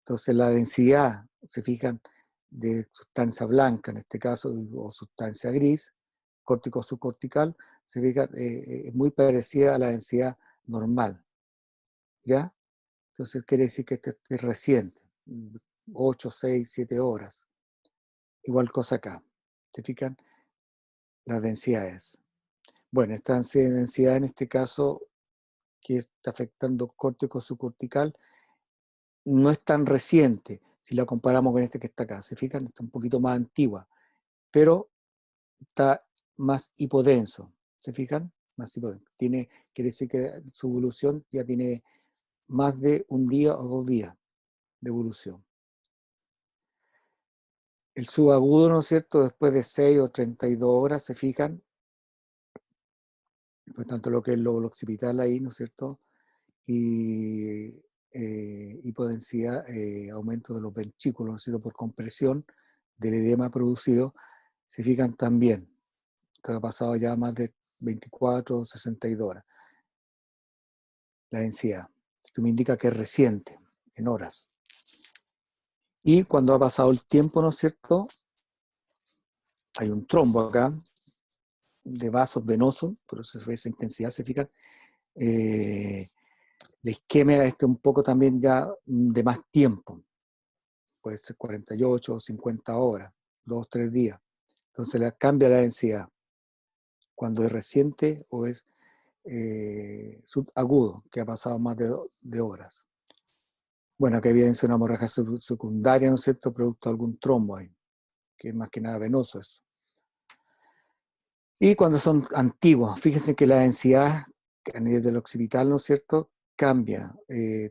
Entonces, la densidad, se fijan, de sustancia blanca, en este caso, o sustancia gris, córtico subcortical, se fijan, es muy parecida a la densidad normal. ¿Ya? Entonces, quiere decir que este es reciente, 8, 6, 7 horas. Igual cosa acá. ¿Se fijan? Las densidades. Bueno, esta densidad en este caso, que está afectando córtico subcortical, no es tan reciente si la comparamos con este que está acá. ¿Se fijan? Está un poquito más antigua, pero está más hipodenso. ¿Se fijan? Más hipodenso. Quiere decir que su evolución ya tiene más de un día o 2 días de evolución. El subagudo, ¿no es cierto?, después de 6 o 32 horas, se fijan, por tanto lo que es el lóbulo occipital ahí, ¿no es cierto?, y hipodensidad, aumento de los ventrículos, ¿no es cierto?, por compresión del edema producido, se fijan también. Esto ha pasado ya más de 24 o 62 horas. La densidad. Esto me indica que es reciente, en horas. Y cuando ha pasado el tiempo, ¿no es cierto?, hay un trombo acá, de vasos venosos, por eso se ve esa intensidad, se fijan. La isquemia un poco también ya de más tiempo, puede ser 48 o 50 horas, 2 o 3 días. Entonces cambia la densidad cuando es reciente o es subagudo, que ha pasado más de horas. Bueno, acá evidencia una hemorragia secundaria, ¿no es cierto?, producto de algún trombo ahí, que es más que nada venoso eso. Y cuando son antiguos, fíjense que la densidad a nivel del occipital, ¿no es cierto?, cambia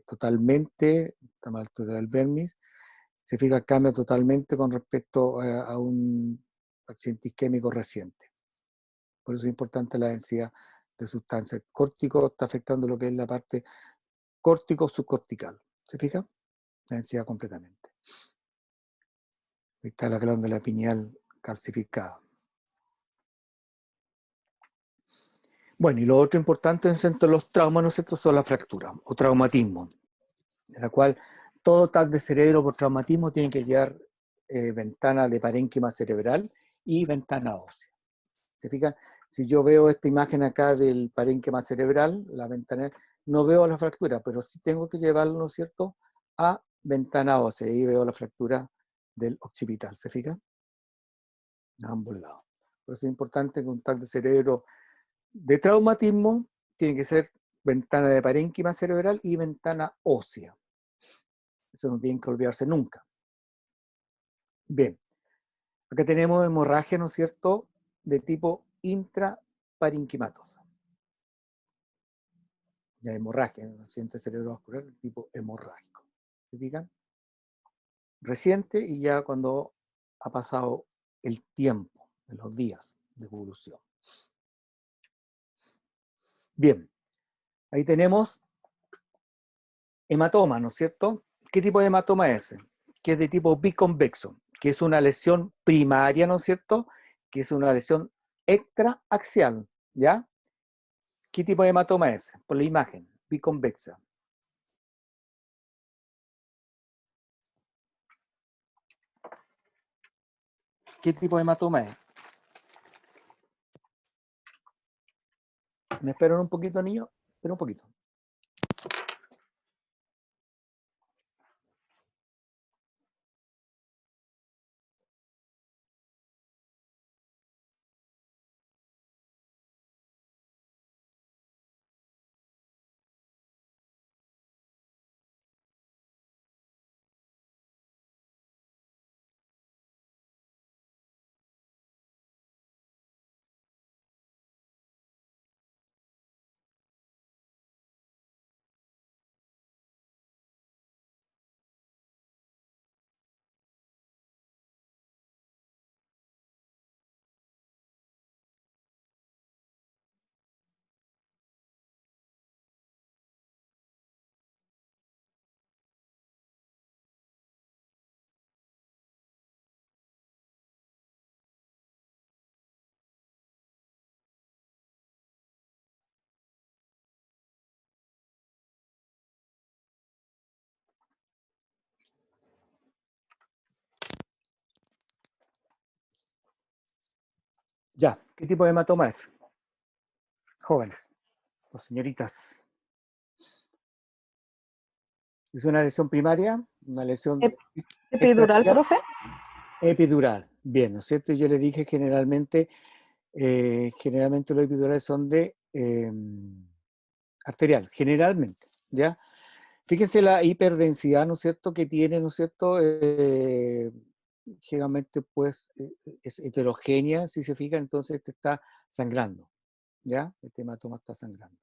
totalmente, a la altura del vermis, se fija, cambia totalmente con respecto a un accidente isquémico reciente. Por eso es importante la densidad de sustancia. El córtico está afectando lo que es la parte córtico-subcortical. ¿Se fija? La densidad completamente. Ahí está la glándula pineal calcificada. Bueno, y lo otro importante en los traumas, ¿no es cierto?, son las fracturas o traumatismo, en la cual todo TAC de cerebro por traumatismo tiene que llevar ventana de parénquima cerebral y ventana ósea. ¿Se fijan? Si yo veo esta imagen acá del parénquima cerebral, la ventana, no veo la fractura, pero sí tengo que llevarlo, ¿no es cierto?, a ventana ósea, y veo la fractura del occipital. ¿Se fijan? A ambos lados. Por eso es importante que un TAC de cerebro de traumatismo tiene que ser ventana de parénquima cerebral y ventana ósea. Eso no tienen que olvidarse nunca. Bien, acá tenemos hemorragia, ¿no es cierto?, de tipo intraparenquimatosa. La hemorragia, el accidente cerebrovascular de tipo hemorrágico. ¿Se fijan? Reciente y ya cuando ha pasado el tiempo, en los días de evolución. Bien, ahí tenemos hematoma, ¿no es cierto? ¿Qué tipo de hematoma es ese? Que es de tipo biconvexo, que es una lesión primaria, ¿no es cierto? Que es una lesión extraaxial, ¿ya? ¿Qué tipo de hematoma es ese? Por la imagen, biconvexa. ¿Qué tipo de hematoma es? ¿Me esperan un poquito, niño? Espera un poquito. Ya, ¿qué tipo de hematoma es? Jóvenes, o señoritas. Es una lesión primaria, una lesión ¿Epidural, extraaxial, profe? epidural. Bien, ¿no es cierto? Yo le dije generalmente los epidurales son de arterial, generalmente, ¿ya? Fíjense la hiperdensidad, ¿no es cierto?, que tiene, ¿no es cierto?, generalmente, pues, es heterogénea, si se fijan, entonces este está sangrando, ¿ya? Este hematoma está sangrando.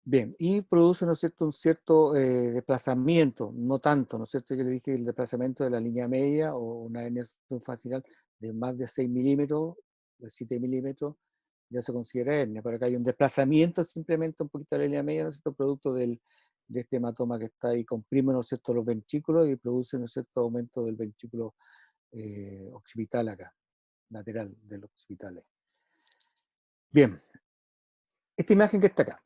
Bien, y produce, ¿no es cierto?, un cierto desplazamiento, no tanto, ¿no es cierto? Yo le dije el desplazamiento de la línea media o una hernia facial de más de 6 milímetros, de 7 milímetros, ya se considera hernia, pero acá hay un desplazamiento simplemente un poquito de la línea media, ¿no es cierto?, producto de este hematoma que está ahí, comprime, ¿no es cierto?, los ventrículos y produce, ¿no es cierto?, aumento del ventrículo occipital acá, lateral del occipital. Bien, esta imagen que está acá,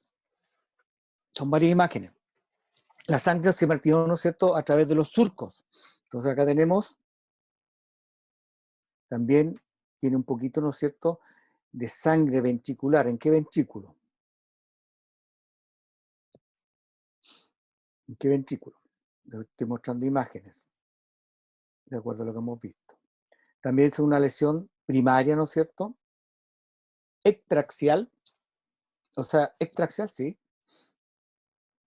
son varias imágenes. La sangre se partió, ¿no es cierto?, a través de los surcos. Entonces acá tenemos, también tiene un poquito, ¿no es cierto?, de sangre ventricular. ¿En qué ventrículo? ¿En qué ventrículo? Les estoy mostrando imágenes, de acuerdo a lo que hemos visto. También es una lesión primaria, ¿no es cierto?, extraaxial, o sea, extraaxial sí,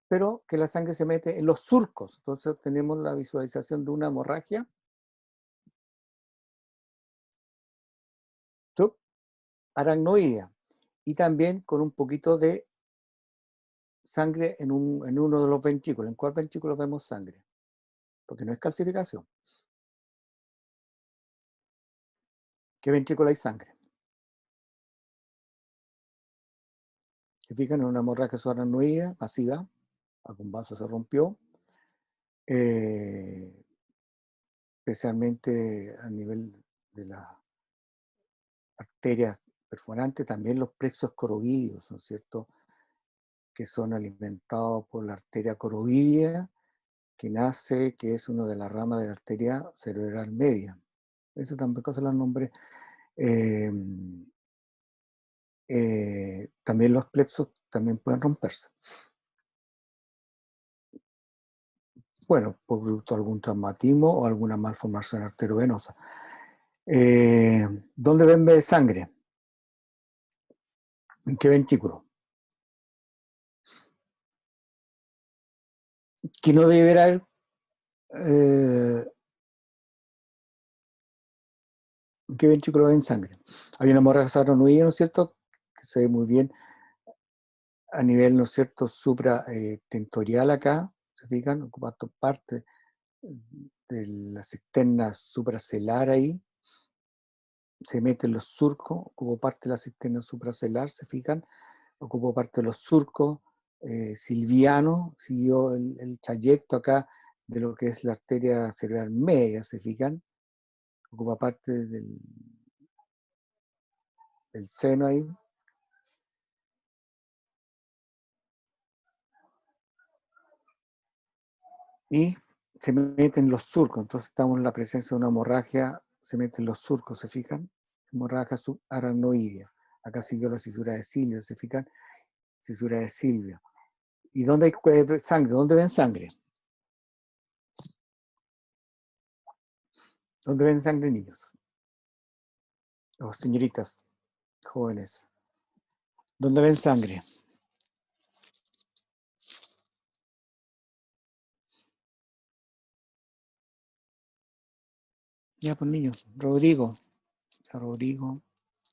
pero que la sangre se mete en los surcos. Entonces tenemos la visualización de una hemorragia subaracnoidea y también con un poquito de sangre en uno de los ventrículos. ¿En cuál ventrículo vemos sangre? Porque no es calcificación. ¿Qué ventrículo hay sangre? Se fijan en una hemorragia subaracnoidea masiva, algún vaso se rompió, especialmente a nivel de las arterias perforantes, también los plexos coroideos, ¿no es cierto?, que son alimentados por la arteria coroidea, que es una de las ramas de la arteria cerebral media. Eso tampoco se los nombré. También los plexos también pueden romperse. Bueno, por producto de algún traumatismo o alguna malformación arteriovenosa. ¿Dónde ven sangre? ¿En qué ventrículo? Que no deberá haber ¿en qué ventrículo ven sangre? Hay una hemorragia subaracnoidea, ¿no es cierto?, que se ve muy bien a nivel, ¿no es cierto?, supratentorial acá, ¿se fijan? Ocupa parte de la cisterna supracelular ahí, se meten los surcos, ocupo parte de la cisterna supracelular, se fijan, ocupo parte de los surcos silvianos, siguió el trayecto acá de lo que es la arteria cerebral media, se fijan, ocupa parte del seno ahí, y se meten los surcos, entonces estamos en la presencia de una hemorragia, se meten los surcos, ¿se fijan? Hemorragia subaracnoidea. Acá siguió la cisura de Silvio, ¿se fijan? Cisura de Silvio. ¿Y dónde hay sangre? ¿Dónde ven sangre? ¿Dónde ven sangre, niños? O señoritas, jóvenes. ¿Dónde ven sangre? Ya, pues niños. Rodrigo,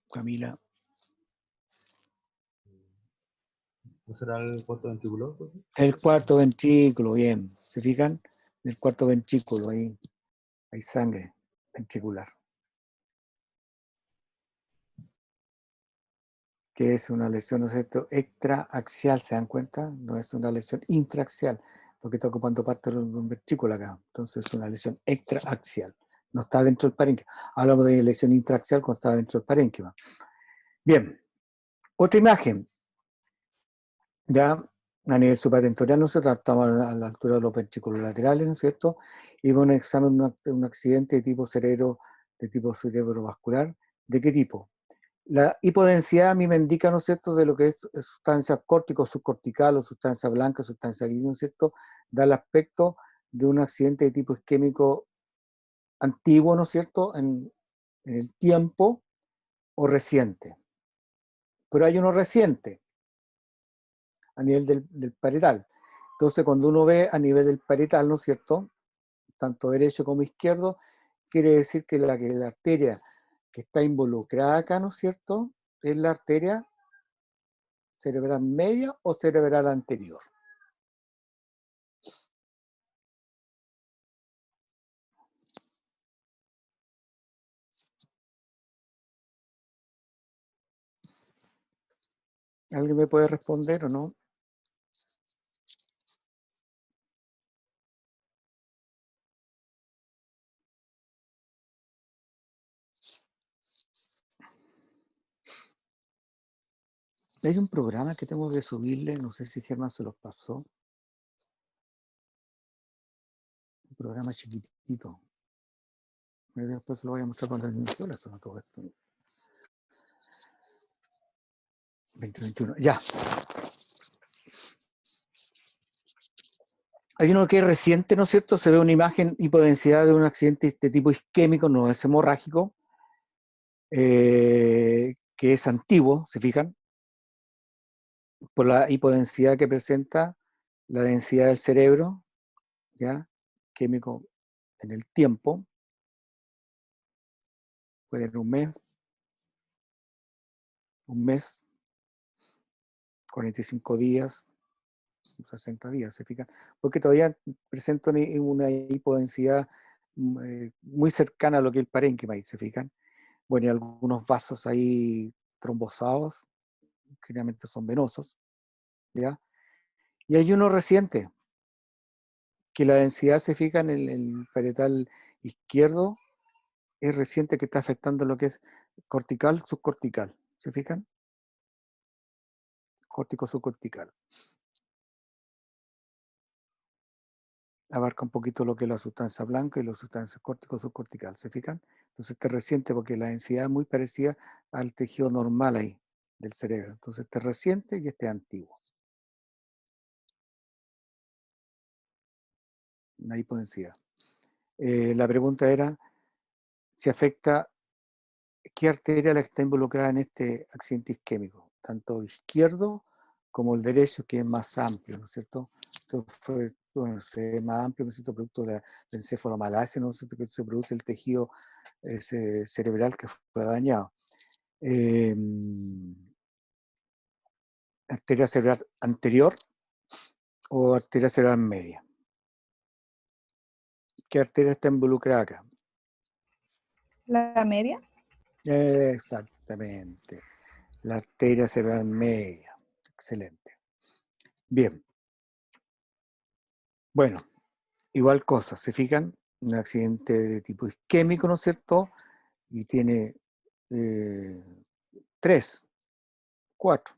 Camila. ¿No será el cuarto ventrículo? El cuarto ventrículo, bien. ¿Se fijan? El cuarto ventrículo, ahí hay sangre ventricular. Que es una lesión, ¿no es cierto?, extraaxial, ¿se dan cuenta? No es una lesión intraaxial, porque está ocupando parte de un ventrículo acá. Entonces es una lesión extraaxial. No está dentro del parénquima. Hablamos de lesión intraaxial cuando está dentro del parénquima. Bien. Otra imagen. Ya a nivel supratentorial, nosotros estamos a la altura de los ventrículos laterales, ¿no es cierto? Y un examen, un accidente de tipo cerebrovascular. ¿De qué tipo? La hipodensidad a mí me indica, ¿no es cierto?, de lo que es sustancia córtico, subcortical o sustancia blanca, sustancia gris, ¿no es cierto?, da el aspecto de un accidente de tipo isquémico antiguo, ¿no es cierto?, en el tiempo o reciente. Pero hay uno reciente, a nivel del parietal. Entonces, cuando uno ve a nivel del parietal, ¿no es cierto?, tanto derecho como izquierdo, quiere decir que la arteria que está involucrada acá, ¿no es cierto?, es la arteria cerebral media o cerebral anterior. ¿Alguien me puede responder o no? Hay un programa que tengo que subirle, no sé si Germán se los pasó. Un programa chiquitito. Después lo voy a mostrar cuando inició la zona todo esto. 2021. Ya. Hay uno que es reciente, ¿no es cierto? Se ve una imagen hipodensidad de un accidente de tipo isquémico, no es hemorrágico, que es antiguo, ¿se fijan? Por la hipodensidad que presenta la densidad del cerebro, ¿ya? Químico en el tiempo, puede ser un mes, 45 días, 60 días, ¿se fijan? Porque todavía presenta una hipodensidad muy cercana a lo que es el parénquima, ¿se fijan? Bueno, y algunos vasos ahí trombosados, generalmente son venosos, ¿ya? Y hay uno reciente, que la densidad se fija en el parietal izquierdo, es reciente, que está afectando lo que es cortical, subcortical, ¿se fijan? Córtico subcortical. Abarca un poquito lo que es la sustancia blanca y la sustancia córtico subcortical, ¿se fijan? Entonces este es reciente porque la densidad es muy parecida al tejido normal ahí del cerebro. Entonces este es reciente y este es antiguo. Una hipodensidad. La pregunta era si afecta, ¿qué arteria la que está involucrada en este accidente isquémico? Tanto izquierdo como el derecho, que es más amplio, ¿no es cierto? Entonces fue, bueno, se ve más amplio, ¿no es cierto?, producto de la encefalomalacia, ¿no es cierto?, que se produce el tejido cerebral que fue dañado. Arteria cerebral anterior o arteria cerebral media. ¿Qué arteria está involucrada acá? La media. Exactamente. La arteria cerebral media. Excelente. Bien. Bueno, igual cosa, ¿se fijan? Un accidente de tipo isquémico, ¿no es cierto? Y tiene 3, 4.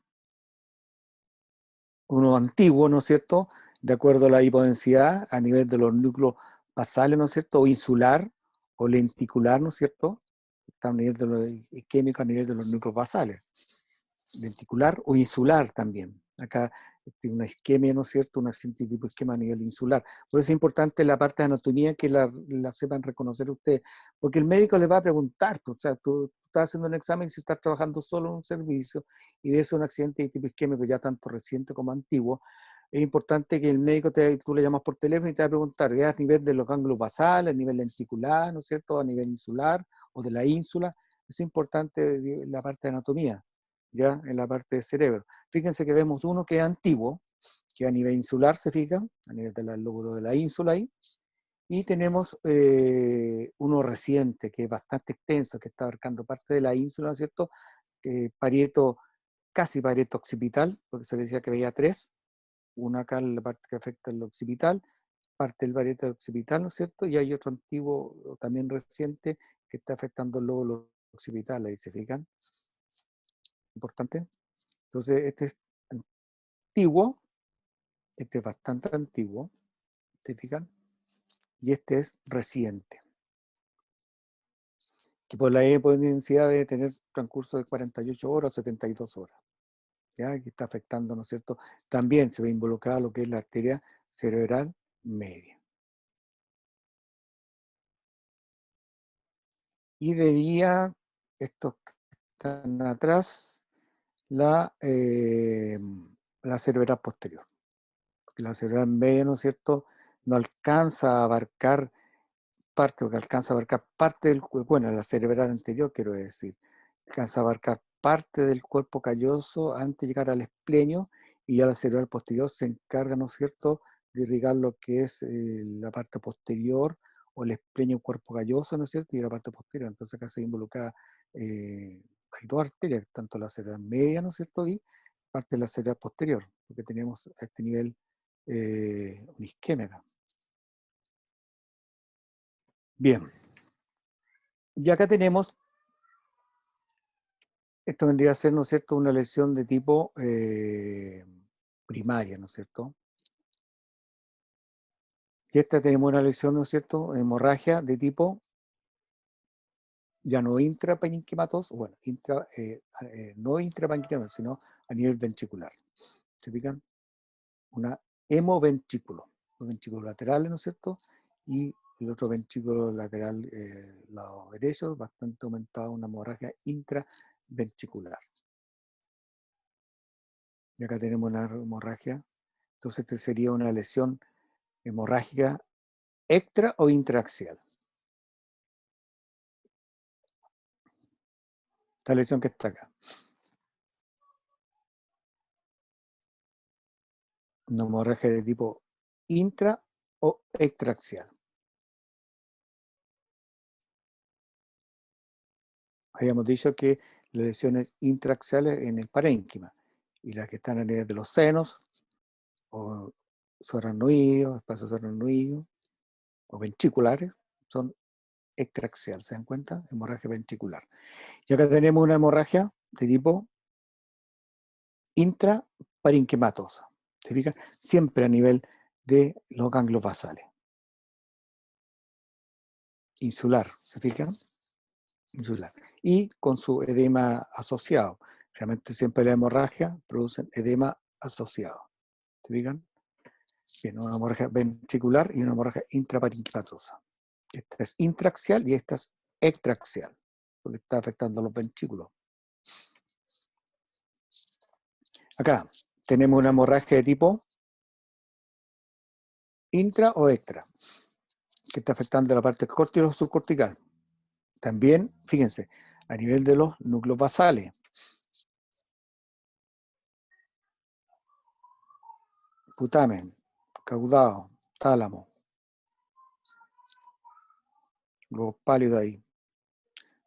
Uno antiguo, ¿no es cierto? De acuerdo a la hipodensidad a nivel de los núcleos basales, ¿no es cierto? O insular o lenticular, ¿no es cierto? Está a nivel de los isquémicos, a nivel de los núcleos basales. Lenticular o insular también. Acá tiene una isquemia, ¿no es cierto? Un accidente tipo isquema a nivel insular. Por eso es importante la parte de anatomía que la sepan reconocer ustedes, porque el médico les va a preguntar, o sea, tú estás haciendo un examen si estás trabajando solo en un servicio y ves un accidente de tipo isquémico ya tanto reciente como antiguo, es importante que el médico tú le llamas por teléfono y te va a preguntar, ¿es a nivel de los ganglios basales, a nivel lenticular, ¿no es cierto? A nivel insular o de la ínsula. Es importante la parte de anatomía, ya en la parte del cerebro. Fíjense que vemos uno que es antiguo, que a nivel insular se fija, a nivel del lóbulo de la ínsula ahí, y tenemos uno reciente, que es bastante extenso, que está abarcando parte de la ínsula, ¿no es cierto? Parieto, casi parieto occipital, porque se decía que veía 3, uno acá en la parte que afecta el occipital, parte del parieto occipital, ¿no es cierto? Y hay otro antiguo, también reciente, que está afectando el lóbulo occipital, ahí se fijan. Importante. Entonces, este es antiguo, este es bastante antiguo, ¿se fijan? Y este es reciente, que por la evidencia debe tener transcurso de 48 horas, 72 horas, ¿ya? Que está afectando, ¿no es cierto? También se ve involucrada lo que es la arteria cerebral media. Y debía, estos que están atrás, la cerebral posterior. Porque la cerebral media, ¿no es cierto?, no alcanza a abarcar parte, porque alcanza a abarcar parte del cuerpo, bueno, la cerebral anterior, quiero decir, alcanza a abarcar parte del cuerpo calloso antes de llegar al esplenio, y ya la cerebral posterior se encarga, ¿no es cierto?, de irrigar lo que es la parte posterior o el esplenio cuerpo calloso, ¿no es cierto?, y la parte posterior. Entonces acá se involucra, hay dos arterias, tanto la cerebral media, ¿no es cierto?, y parte de la cerebral posterior, porque tenemos a este nivel una isquemia acá. Bien. Y acá tenemos, esto vendría a ser, ¿no es cierto?, una lesión de tipo primaria, ¿no es cierto? Y esta tenemos una lesión, ¿no es cierto?, hemorragia de tipo, ya no intraparenquimatosa, bueno, no intraparenquimatosa, sino a nivel ventricular. ¿Se fijan? Una hemoventrículo, los ventrículos laterales, ¿no es cierto? Y el otro ventrículo lateral, lado derecho, bastante aumentado, una hemorragia intraventricular. Y acá tenemos una hemorragia. Entonces, esta sería una lesión hemorrágica extra o intraaxial. Esta lesión que está acá. Una hemorragia de tipo intra o extraaxial. Habíamos dicho que las lesiones intraaxiales en el parénquima y las que están a nivel de los senos o subaracnoideos, espacio subaracnoideo o ventriculares son extraaxial. ¿Se dan cuenta? Hemorragia ventricular. Y acá tenemos una hemorragia de tipo intraparenquimatosa. ¿Se fijan? Siempre a nivel de los ganglios basales. Insular, ¿se fijan? Insular. Y con su edema asociado. Realmente siempre la hemorragia produce edema asociado. ¿Se fijan? Bien, una hemorragia ventricular y una hemorragia intraparenquimatosa. Esta es intraaxial y esta es extraaxial, porque está afectando los ventrículos. Acá tenemos una hemorragia de tipo intra o extra, que está afectando la parte cortical o subcortical. También, fíjense, a nivel de los núcleos basales. Putamen, caudado, tálamo. Lo pálido ahí.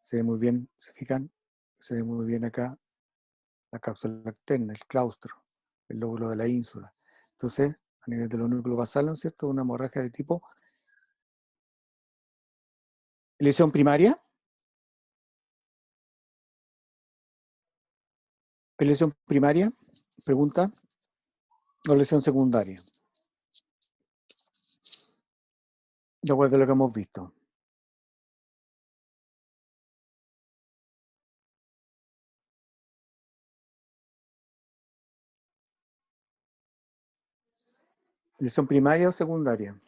Se ve muy bien, ¿se fijan? Se ve muy bien acá la cápsula externa, el claustro, el lóbulo de la ínsula. Entonces, a nivel de los núcleos basales, ¿no es cierto? Una hemorragia de tipo lesión primaria. ¿Es lesión primaria? Pregunta. ¿O lesión secundaria? De acuerdo a lo que hemos visto. ¿Lesión primaria o secundaria?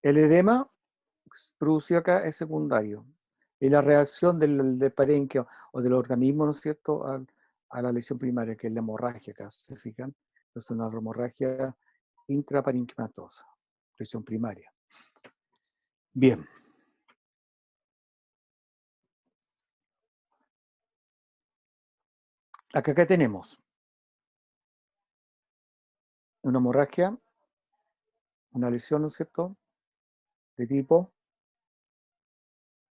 El edema producido acá es secundario. Y la reacción del parénquima o del organismo, ¿no es cierto?, a la lesión primaria, que es la hemorragia acá, ¿se fijan? Es una hemorragia intraparenquimatosa, lesión primaria. Bien. Acá tenemos una hemorragia, una lesión, ¿no es cierto?, de tipo,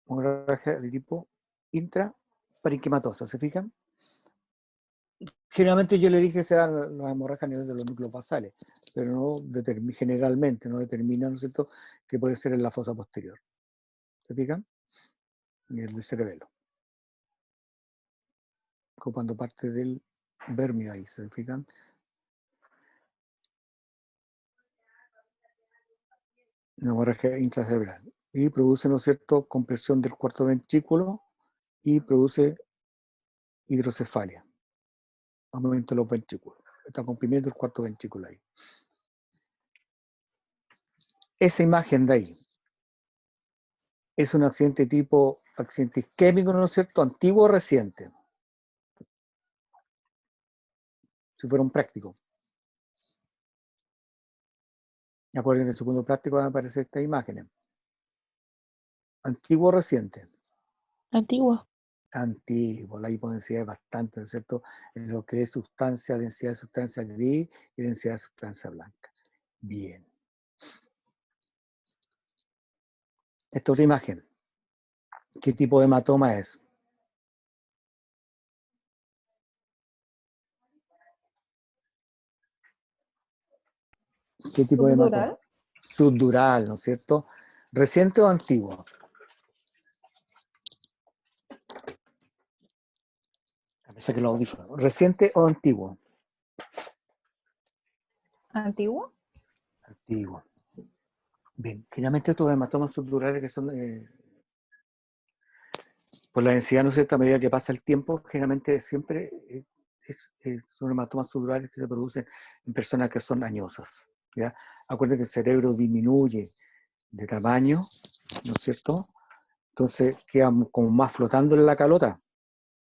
hemorragia de tipo intraparenquimatosa, ¿se fijan? Generalmente yo le dije que sean las hemorragias a nivel de los núcleos basales, pero no generalmente no determina, ¿no es cierto?, que puede ser en la fosa posterior. ¿Se fijan? A nivel del cerebelo. Ocupando parte del vérmido ahí, ¿se fijan? Una hemorragia intracerebral. Y produce, ¿no es cierto?, compresión del cuarto ventrículo y produce hidrocefalia. Aumento de los ventrículos. Está comprimiendo el cuarto ventrículo ahí. Esa imagen de ahí es un accidente tipo accidente isquémico, ¿no es cierto?, antiguo o reciente. Si fuera un práctico. Acuérdense que en el segundo práctico van a aparecer estas imágenes. Antiguo o reciente. Antigua. Antiguo, la hipodensidad es bastante, ¿no es cierto?, en lo que es sustancia, densidad de sustancia gris y densidad de sustancia blanca. Bien. Esta otra imagen. ¿Qué tipo de hematoma es? ¿Qué tipo de hematoma? Subdural. Subdural, ¿no es cierto? ¿Reciente o antiguo? A pesar que los audífonos. ¿Reciente o antiguo? Antigua. Antiguo. Bien, generalmente estos hematomas subdurales que son por la densidad, ¿no es cierto?, a medida que pasa el tiempo, generalmente siempre son hematomas subdurales que se producen en personas que son añosas. ¿Ya? Acuérdense que el cerebro disminuye de tamaño, ¿no es cierto? Entonces queda como más flotando en la calota.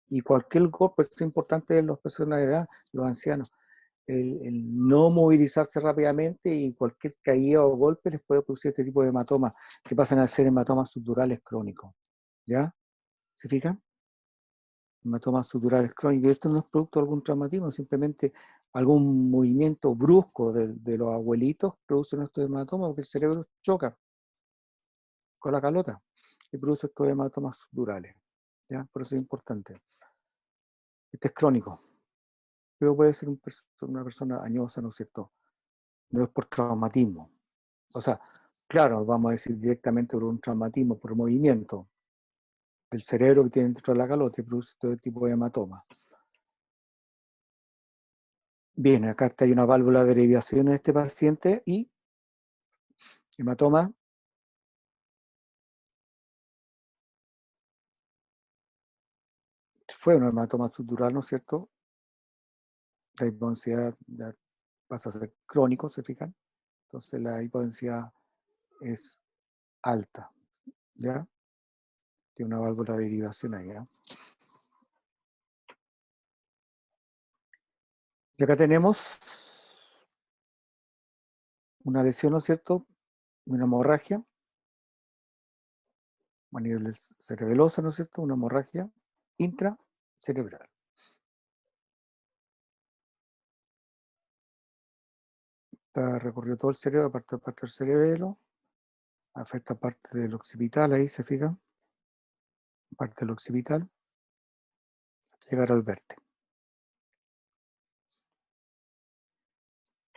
Y cualquier golpe, es importante en las personas de edad, los ancianos, el no movilizarse rápidamente y cualquier caída o golpe les puede producir este tipo de hematomas que pasan a ser hematomas subdurales crónicos. ¿Ya? ¿Se fijan? Hematomas subdurales crónicos. Esto no es producto de algún traumatismo, simplemente algún movimiento brusco de los abuelitos produce estos hematomas porque el cerebro choca con la calota y produce estos hematomas subdurales. ¿Ya? Por eso es importante. Este es crónico, pero puede ser una persona añosa, ¿no es cierto? No es por traumatismo. O sea, claro, vamos a decir directamente por un traumatismo, por movimiento del cerebro que tiene dentro de la calota y produce todo tipo de hematoma. Bien, acá está, hay una válvula de derivación en este paciente y hematoma fue un hematoma subdural, ¿no es cierto? La hipodensidad ya pasa a ser crónico, ¿se fijan? Entonces la hipodensidad es alta, ¿ya? Tiene una válvula de derivación ahí, ¿ya? Y acá tenemos una lesión, ¿no es cierto? Una hemorragia a nivel cerebelosa, ¿no es cierto? Una hemorragia intracerebral. Está recorrido todo el cerebro, aparte del cerebelo, Afecta parte del occipital, ahí se fijan. Parte del occipital. Llegar al vértice.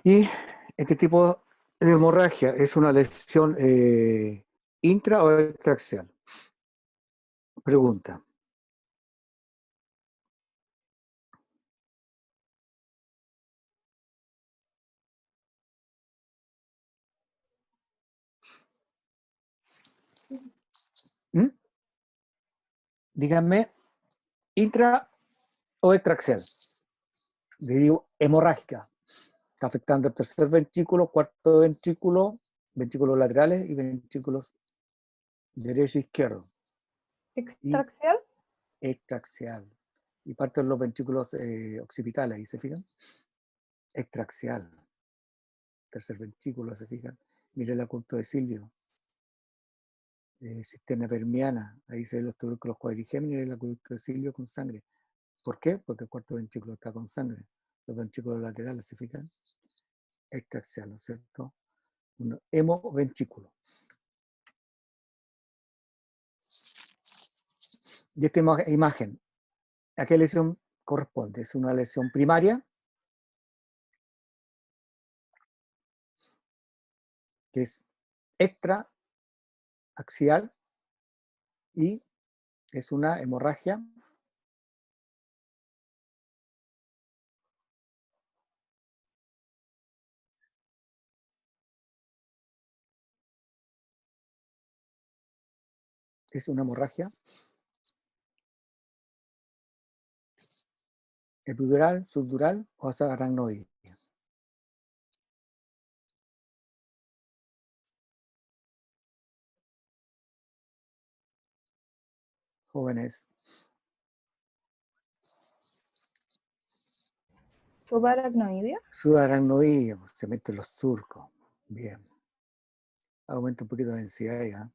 Y este tipo de hemorragia es una lesión intra o extraaxial. Pregunta. ¿Mm? Díganme, intra o extraaxial. Le digo hemorrágica. Está afectando el tercer ventrículo, cuarto ventrículo, ventrículos laterales y ventrículos derecho e izquierdo. ¿Extraaxial? Extraaxial. Y parte de los ventrículos occipitales, ¿ahí se fijan? Extraaxial. Tercer ventrículo, ¿se fijan? Mire la punto de Silvio. Cisterna permiana, ahí se ven los tubérculos cuadrigéminis y la acueducto de Silvio con sangre. ¿Por qué? Porque el cuarto ventrículo está con sangre. Los ventrículos laterales, ¿se fijan? Extraaxial, ¿no es cierto? Un hemoventrículo. Y esta imagen, ¿a qué lesión corresponde? Es una lesión primaria, que es extraaxial, y es una hemorragia epidural, subdural o aracnoide. Jóvenes, ¿Subaracnoidea? subaracnoide, se meten los surcos. Bien. Aumenta un poquito de densidad ya.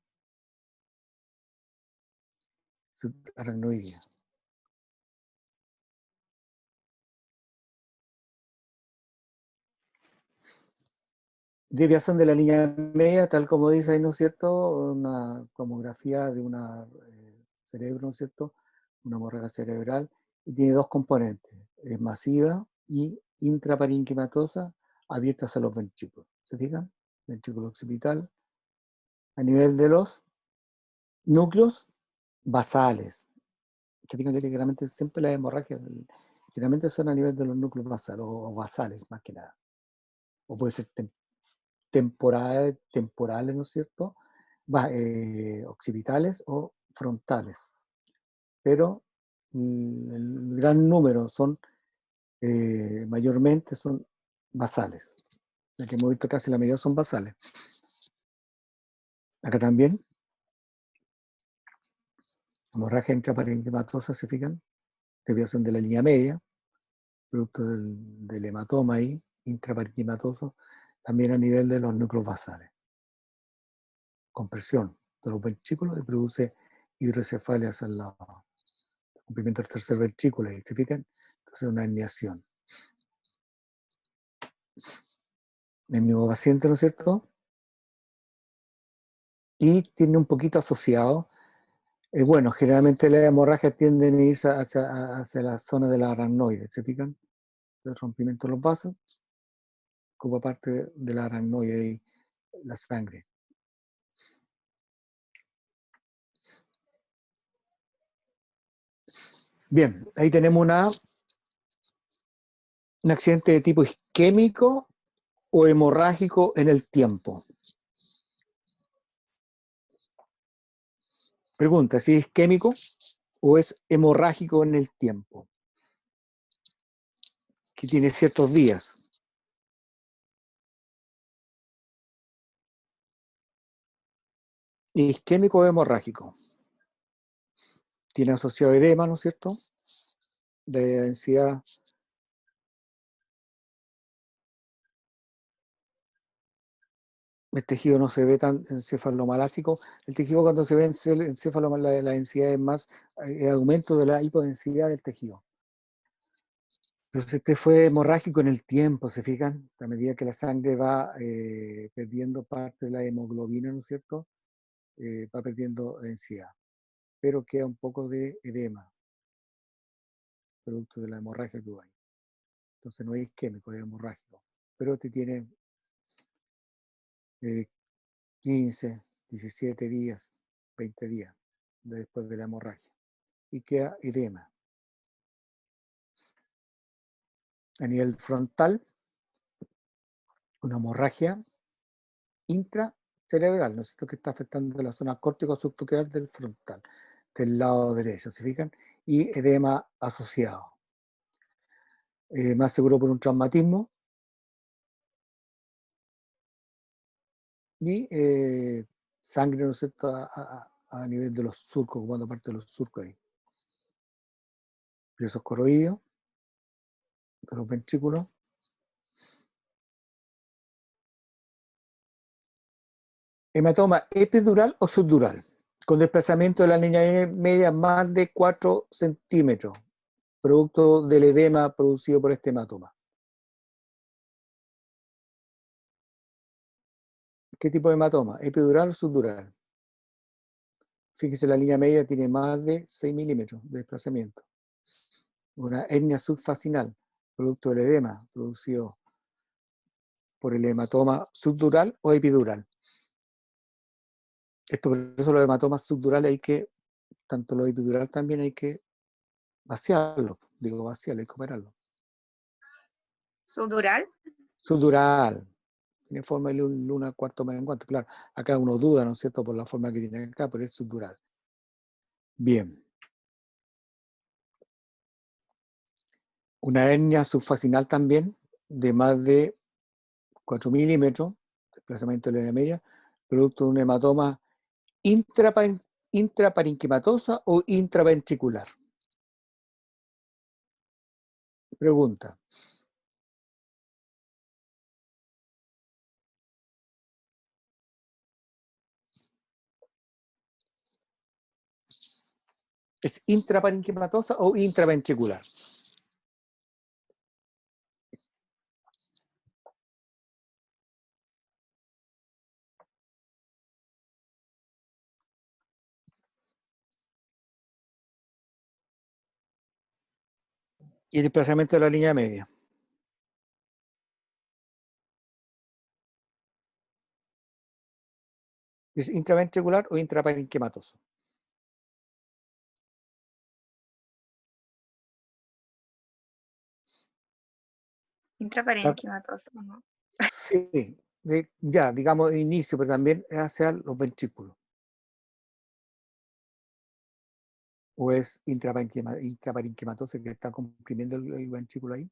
Subaracnoide. Desviación de la línea media, tal como dice ahí, ¿no es cierto? Una tomografía de un cerebro, ¿no es cierto? Una hemorragia cerebral, y tiene dos componentes, es masiva y intraparenquimatosa, abiertas a los ventrículos. ¿Se fijan? Ventrículo occipital, a nivel de los núcleos basales. Se fijan que generalmente siempre las hemorragias generalmente son a nivel de los núcleos basales, o basales más que nada. O puede ser temporales, ¿no es cierto? Occipitales o frontales. Pero el gran número son, mayormente son basales. La que hemos visto casi la mayoría son basales. Acá también, hemorragia intraparenquimatosa, ¿se fijan? Desviación de la línea media, producto del hematoma ahí, intraparenquimatoso, también a nivel de los núcleos basales. Compresión de los ventrículos y produce hidrocefalia hacia el lado. Cumplimiento del tercer ventrículo, ¿identifican? Entonces una herniación. El mismo paciente, ¿no es cierto? Y tiene un poquito asociado, bueno, generalmente las hemorragias tienden a irse hacia la zona de la aracnoide, ¿se fijan? El rompimiento de los vasos, como parte de la aracnoide y la sangre. Bien, ahí tenemos un accidente de tipo isquémico o hemorrágico en el tiempo. Pregunta, ¿si es isquémico o es hemorrágico en el tiempo? Que tiene ciertos días. Isquémico o hemorrágico. Tiene asociado edema, ¿no es cierto? De densidad. El tejido no se ve tan encefalomalásico. El tejido, cuando se ve encefalomalásico, la densidad es más aumento de la hipodensidad del tejido. Entonces este fue hemorrágico en el tiempo, ¿se fijan? A medida que la sangre va perdiendo parte de la hemoglobina, ¿no es cierto? Va perdiendo densidad, pero queda un poco de edema, producto de la hemorragia que hubo ahí. Entonces no es isquémico, es hemorrágico, pero este tiene 15, 17 días, 20 días después de la hemorragia y queda edema. A nivel frontal, una hemorragia intracerebral, ¿no es cierto?, que está afectando la zona córtico-subcutánea del frontal, del lado derecho, ¿se fijan? Y edema asociado. Más seguro por un traumatismo. Y sangre, ¿no es cierto?, a nivel de los surcos, ocupando parte de los surcos ahí. Presos coroides, de los ventrículos. Hematoma epidural o subdural, con desplazamiento de la línea media más de 4 centímetros, producto del edema producido por este hematoma. ¿Qué tipo de hematoma? ¿Epidural o subdural? Fíjese, la línea media tiene más de 6 milímetros de desplazamiento. Una hernia subfacinal, producto del edema producido por el hematoma subdural o epidural. Esto, por eso los hematomas subdurales hay que, tanto los epidural también hay que vaciarlo, hay que operarlo. ¿Subdural? Subdural, tiene forma de luna cuarto menguante, claro. Acá uno duda, ¿no es cierto?, por la forma que tiene acá, pero es subdural. Bien. Una hernia subfacinal también, de más de 4 milímetros, desplazamiento de la línea media, producto de un hematoma intraparenquimatosa o intraventricular. Pregunta. ¿Es intraparenquimatosa o intraventricular? Y el desplazamiento de la línea media. ¿Es intraventricular o intraparenquimatoso? Intraparenquimatoso, ¿no? Sí, ya, digamos, inicio, pero también hacia los ventrículos. ¿O es intraparenquimatoso que está comprimiendo el ventrículo ahí?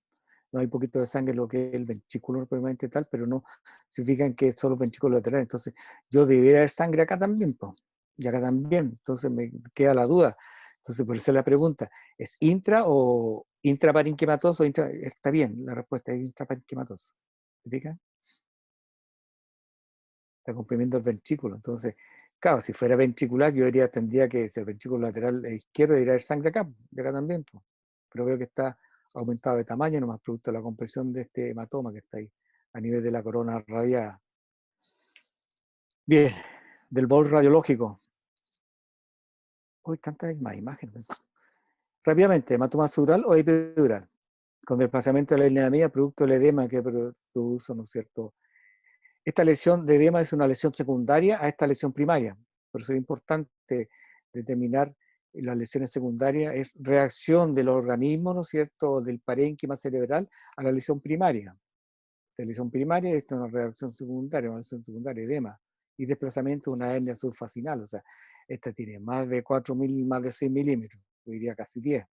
No hay poquito de sangre en lo que es el ventrículo propiamente tal, pero no se fijan que son los ventrículos laterales. Entonces, yo debería haber sangre acá también, po, y acá también. Entonces me queda la duda. Entonces, por eso la pregunta, ¿es intra o intraparenquimatoso? Está bien, la respuesta es intraparenquimatoso. ¿Se fijan? Está comprimiendo el ventrículo. Entonces, claro, si fuera ventricular, tendría que ser el ventrículo lateral izquierdo, debería haber sangre acá, y acá también. Po. Pero veo que está aumentado de tamaño, nomás producto de la compresión de este hematoma que está ahí, a nivel de la corona radiada. Bien, del bol radiológico. Uy, tantas más imágenes. Rápidamente, hematoma subdural o epidural, con desplazamiento de la línea media, producto del edema que produce, ¿no es cierto? Esta lesión de edema es una lesión secundaria a esta lesión primaria. Por eso es importante determinar las lesiones secundarias, es reacción del organismo, ¿no es cierto?, del parénquima cerebral a la lesión primaria. La lesión primaria es una reacción secundaria, una lesión secundaria, edema, y desplazamiento de una hernia subfacinal. O sea, esta tiene más de 4 más de 6 milímetros, yo diría casi 10.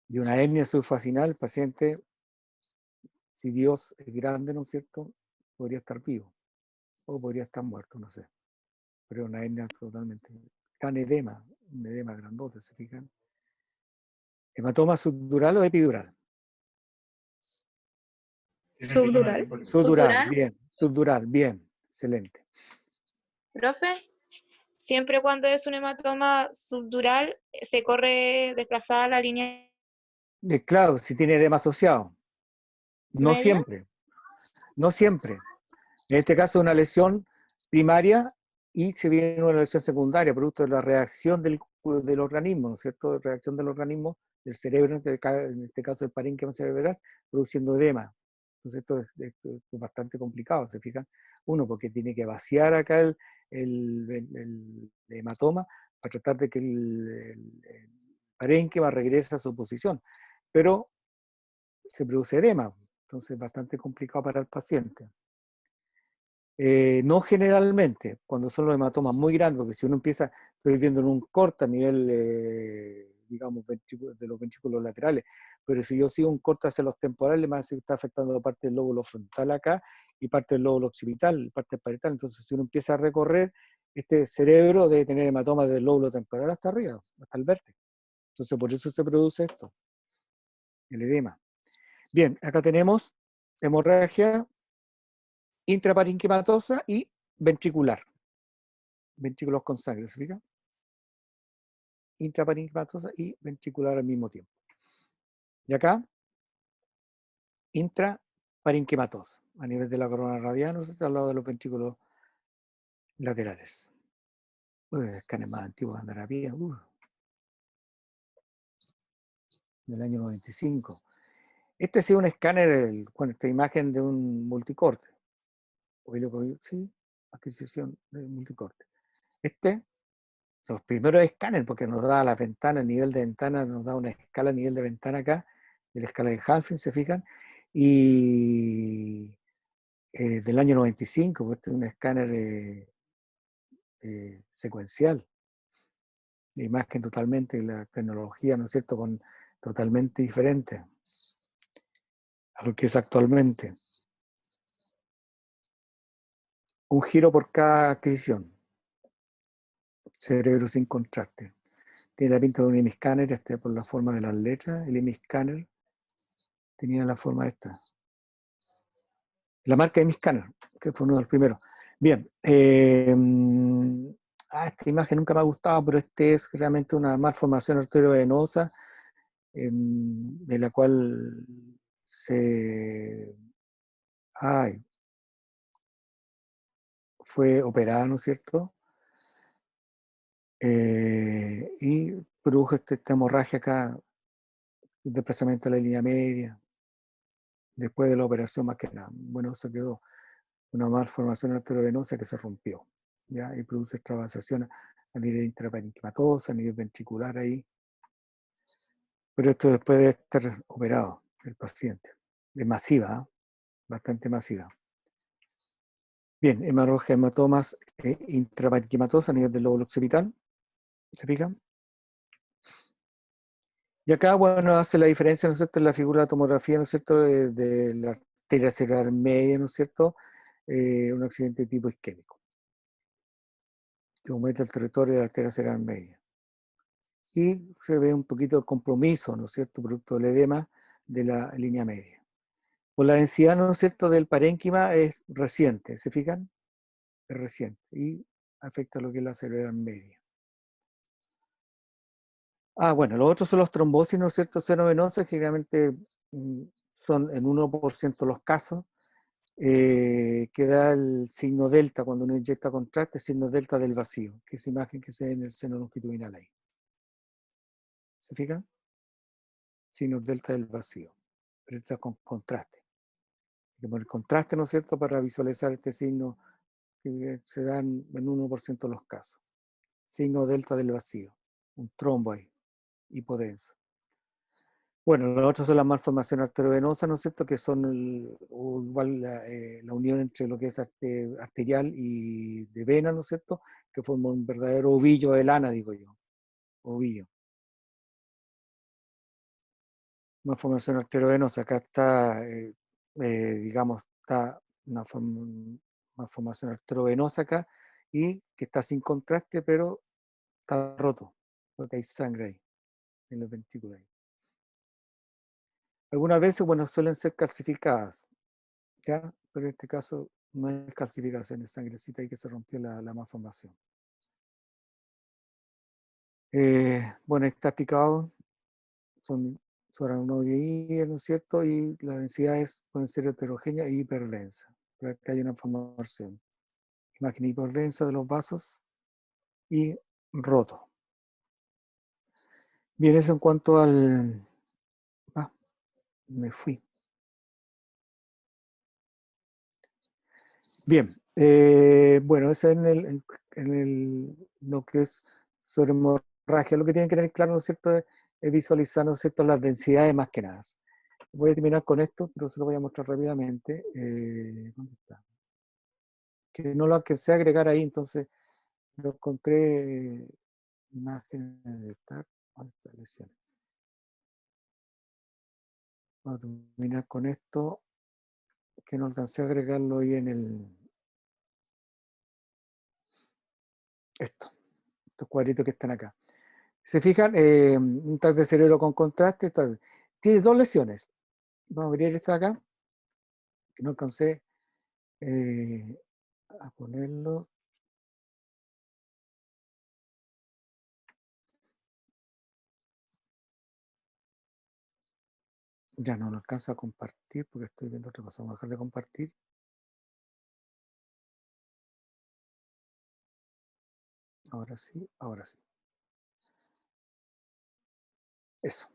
Y una hernia subfacinal, el paciente, si Dios es grande, ¿no es cierto?, podría estar vivo, o podría estar muerto, no sé. Pero una hernia totalmente, gran edema, un edema grandote, ¿se fijan? ¿Hematoma subdural o epidural? Subdural. Subdural, ¿Subdural? bien, subdural, bien, excelente. ¿Profe? Siempre cuando es un hematoma subdural se corre desplazada la línea Claro, si tiene edema asociado. No ¿Media? siempre, no siempre. En este caso es una lesión primaria y se viene una lesión secundaria, producto de la reacción del organismo, ¿no es cierto? Reacción del organismo, del cerebro, en este caso el parénquima cerebral, produciendo edema. Entonces esto es bastante complicado, ¿se fijan? Uno, porque tiene que vaciar acá el hematoma para tratar de que el parénquima regrese a su posición. Pero se produce edema, entonces es bastante complicado para el paciente. No generalmente, cuando son los hematomas muy grandes, porque si uno empieza, estoy viendo en un corte a nivel, digamos, de los ventrículos laterales, pero si yo sigo un corte hacia los temporales, más se está afectando la parte del lóbulo frontal acá y parte del lóbulo occipital, parte parietal. Entonces, si uno empieza a recorrer, este cerebro debe tener hematomas del lóbulo temporal hasta arriba, hasta el vértex. Entonces, por eso se produce esto, el edema. Bien, acá tenemos hemorragia intraparenquimatosa y ventricular. Ventrículos con sangre, ¿se fija? Intraparenquimatosa y ventricular al mismo tiempo. Y acá, intraparenquimatosa, a nivel de la corona radial, al lado de los ventrículos laterales. El escáner más antiguo de Andarapía, del año 95. Este ha sido un escáner, con esta imagen de un multicorte. Sí, adquisición de multicorte. Los primeros escáneres, porque nos da las ventanas, nivel de ventana, nos da una escala a nivel de ventana acá, de la escala de Halfing, se fijan, y del año 95, pues este es un escáner secuencial, de imagen totalmente, la tecnología, ¿no es cierto?, totalmente diferente a lo que es actualmente. Un giro por cada adquisición. Cerebro sin contraste. Tiene la pinta de un imiscáner, por la forma de las letras, el imiscáner tenía la forma esta. La marca de imiscáner, que fue uno de los primeros. Bien, esta imagen nunca me ha gustado, pero este es realmente una malformación arteriovenosa de la cual fue operada, ¿no es cierto? Y produjo esta hemorragia acá, desplazamiento de la línea media, después de la operación más que nada. Bueno, eso quedó una malformación arteriovenosa que se rompió, ¿ya? Y produce extravasación a nivel intraparenquimatosa, a nivel ventricular ahí. Pero esto después de estar operado el paciente. Es masiva, bastante masiva. Bien, hemorragia hematomas intraparenquimatosa a nivel del lóbulo occipital. ¿Se fijan? Y acá, bueno, hace la diferencia, ¿no es cierto?, en la figura de tomografía, ¿no es cierto?, de la arteria cerebral media, ¿no es cierto?, un accidente de tipo isquémico, que aumenta el territorio de la arteria cerebral media. Y se ve un poquito el compromiso, ¿no es cierto?, producto del edema de la línea media. Por la densidad, ¿no es cierto?, del parénquima es reciente, ¿se fijan? Es reciente y afecta lo que es la cerebral media. Bueno, los otros son los trombosis, ¿no es cierto?, senovenosas, que generalmente son en 1% los casos, que da el signo delta cuando uno inyecta contraste, signo delta del vacío, que es esa imagen que se ve en el seno longitudinal ahí. ¿Se fijan? Signos delta del vacío, pero está con contraste. Hay que poner contraste, ¿no es cierto?, para visualizar este signo que se da en 1% de los casos. Signo delta del vacío, un trombo ahí, hipodenso. Bueno, los otros son las malformaciones arteriovenosas, ¿no es cierto?, que son igual la unión entre lo que es arterial y de vena, ¿no es cierto?, que forma un verdadero ovillo de lana, digo yo, ovillo. Malformación arteriovenosa, acá está, digamos, está una malformación arteriovenosa acá, y que está sin contraste, pero está roto, porque hay sangre ahí, en los ventrículos ahí. Algunas veces, bueno, suelen ser calcificadas, ¿ya? Pero en este caso no es calcificación, es sangrecita y que se rompió la malformación. Bueno, está explicado, son subaracnoidea, ¿no es cierto? Y las densidades pueden ser heterogéneas e hiperdensas. Pero acá hay una información. Imagen hiperdensa de los vasos y roto. Bien, eso en cuanto al... Ah, me fui. Bien, bueno, eso lo que es sobre hemorragia. Lo que tienen que tener claro, ¿no es cierto?, es visualizar, ¿no es cierto?, las densidades más que nada. Voy a terminar con esto, pero se lo voy a mostrar rápidamente. ¿Dónde está? Que no lo alcancé a agregar ahí, entonces lo encontré imágenes de TAC. ¿Dónde está la lesión? Vamos a terminar con esto, que no alcancé a agregarlo ahí en estos cuadritos que están acá. Se fijan, un TAC de cerebro con contraste, tiene dos lesiones. Vamos a abrir esta acá, que no alcancé a ponerlo. Ya no lo alcanzo a compartir porque estoy viendo otra cosa. Vamos a dejar de compartir. Ahora sí, ahora sí. Eso.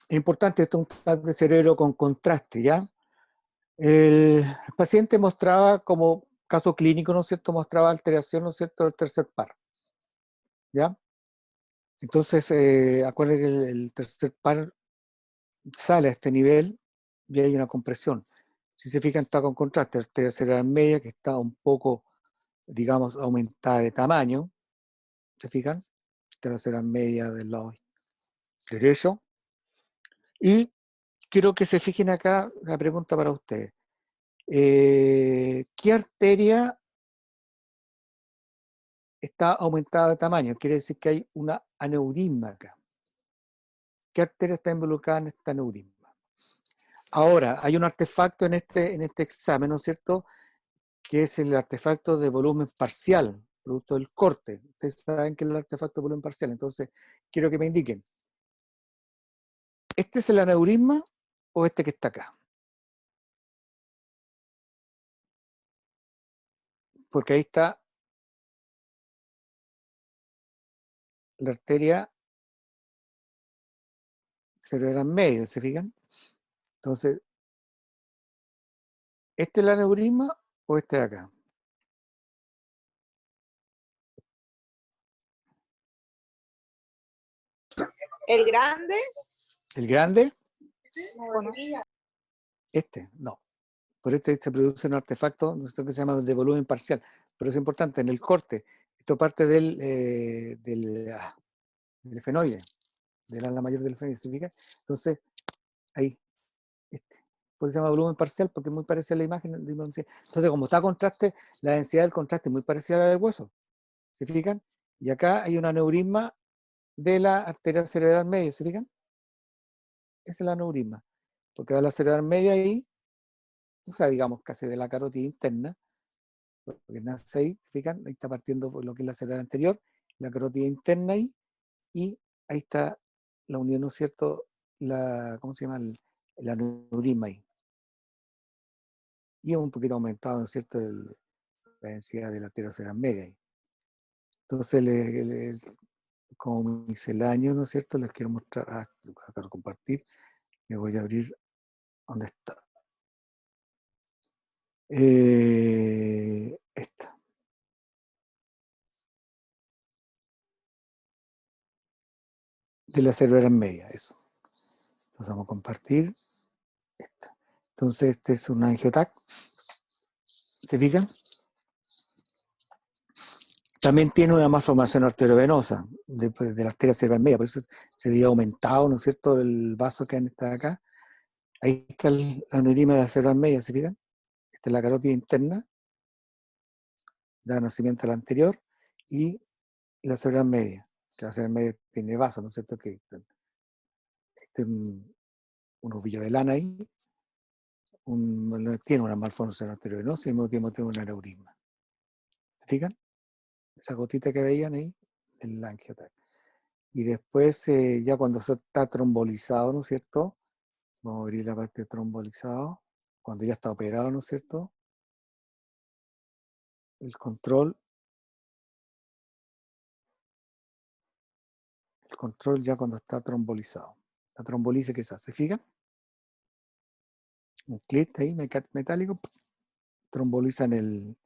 Es importante, esto es un TAC de cerebro con contraste, ¿ya? El paciente mostraba, como caso clínico, ¿no es cierto?, mostraba alteración, ¿no es cierto?, del tercer par, ¿ya? Entonces, acuérdense que el tercer par sale a este nivel y hay una compresión. Si se fijan, está con contraste, la arteria cerebral media, que está un poco, digamos, aumentada de tamaño, ¿se fijan? Arteria cerebral media del lado derecho. Y quiero que se fijen acá, la pregunta para ustedes. ¿Qué arteria está aumentada de tamaño? Quiere decir que hay una aneurisma acá. ¿Qué arteria está involucrada en esta aneurisma? Ahora, hay un artefacto en este examen, ¿no es cierto?, que es el artefacto de volumen parcial, producto del corte. Ustedes saben que es el artefacto de volumen parcial, entonces quiero que me indiquen, ¿este es el aneurisma o este que está acá? Porque ahí está la arteria cerebral media, ¿se fijan? Entonces, ¿este es el aneurisma o este de acá? ¿El grande? ¿El grande? ¿O no? Este, no. Por este se produce un artefacto, ¿no es cierto?, que se llama de volumen parcial. Pero es importante, en el corte, esto parte del efenoide, del ala mayor del efenoide, ¿se fija? Entonces, ahí, este. Por eso se llama volumen parcial, porque es muy parecida a la imagen. Entonces, como está contraste, la densidad del contraste es muy parecida a la del hueso. ¿Se fijan? Y acá hay un aneurisma de la arteria cerebral media, ¿se fijan? Ese es el aneurisma. Porque va la cerebral media ahí, o sea, digamos, casi de la carótida interna, porque nace ahí, ¿se fijan? Ahí está partiendo por lo que es la cerebral anterior, la carótida interna ahí, y ahí está la unión, ¿no es cierto? ¿Cómo se llama? El aneurisma ahí. Y un poquito aumentado, ¿no es cierto?, la densidad de la arteria cerebral media ahí. Entonces, como misceláneo, ¿no es cierto?, les quiero mostrar, acá compartir, me voy a abrir, ¿dónde está? Esta. De la cerebral media, eso. Entonces vamos a compartir esta. Entonces este es un angiotac. ¿Se fijan? También tiene una malformación arteriovenosa de la arteria cerebral media, por eso se había aumentado, ¿no es cierto?, el vaso que está acá. Ahí está el aneurisma de la cerebral media, ¿se fijan? Esta es la carótida interna, da nacimiento a la anterior, y la cerebral media, que la cerebral media tiene vaso, ¿no es cierto?, que este un ovillo de lana ahí, tiene una malformación arteriovenosa y al mismo tiempo tiene un aneurisma. ¿Se fijan? esa gotita que veían ahí, el angiotac. Y después, ya cuando eso está trombolizado, ¿no es cierto? Vamos a abrir la parte de trombolizado, cuando ya está operado, ¿no es cierto? El control ya cuando está trombolizado. La trombolisis que se hace, ¿se fijan? Un clip ahí metálico, trombolizan el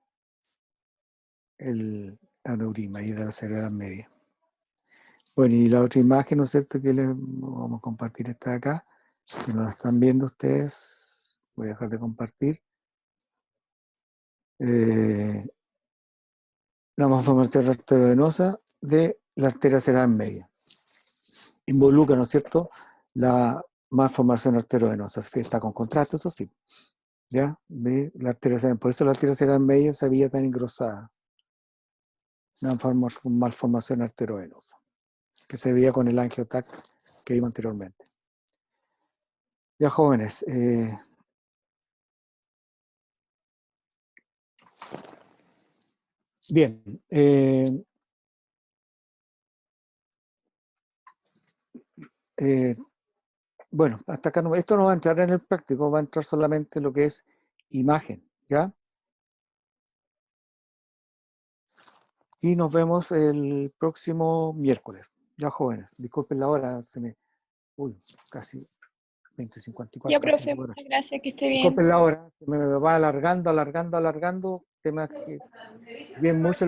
aneurisma ahí de la cerebral media. Bueno, y la otra imagen, ¿no es cierto? Que les vamos a compartir esta de acá. Si no la están viendo ustedes, voy a dejar de compartir. La malformación arteriovenosa de la arteria cerebral media. Involucra, ¿no es cierto?, la malformación arteriovenosa. Está con contraste, eso sí. ¿Ya? ¿Ve? La arteria cerebral, por eso la arteria cerebral media se veía tan engrosada. Una malformación arteriovenosa, que se veía con el angiotac que vimos anteriormente. Ya, jóvenes, bien, bueno, hasta acá no, esto no va a entrar en el práctico, va a entrar solamente lo que es imagen, ¿ya? Y nos vemos el próximo miércoles. Ya, jóvenes, disculpen la hora, uy, casi 20:54. Ya, casi profe, la hora. muchas gracias, que esté bien. Disculpen la hora, me va alargando, temas que bien mucho.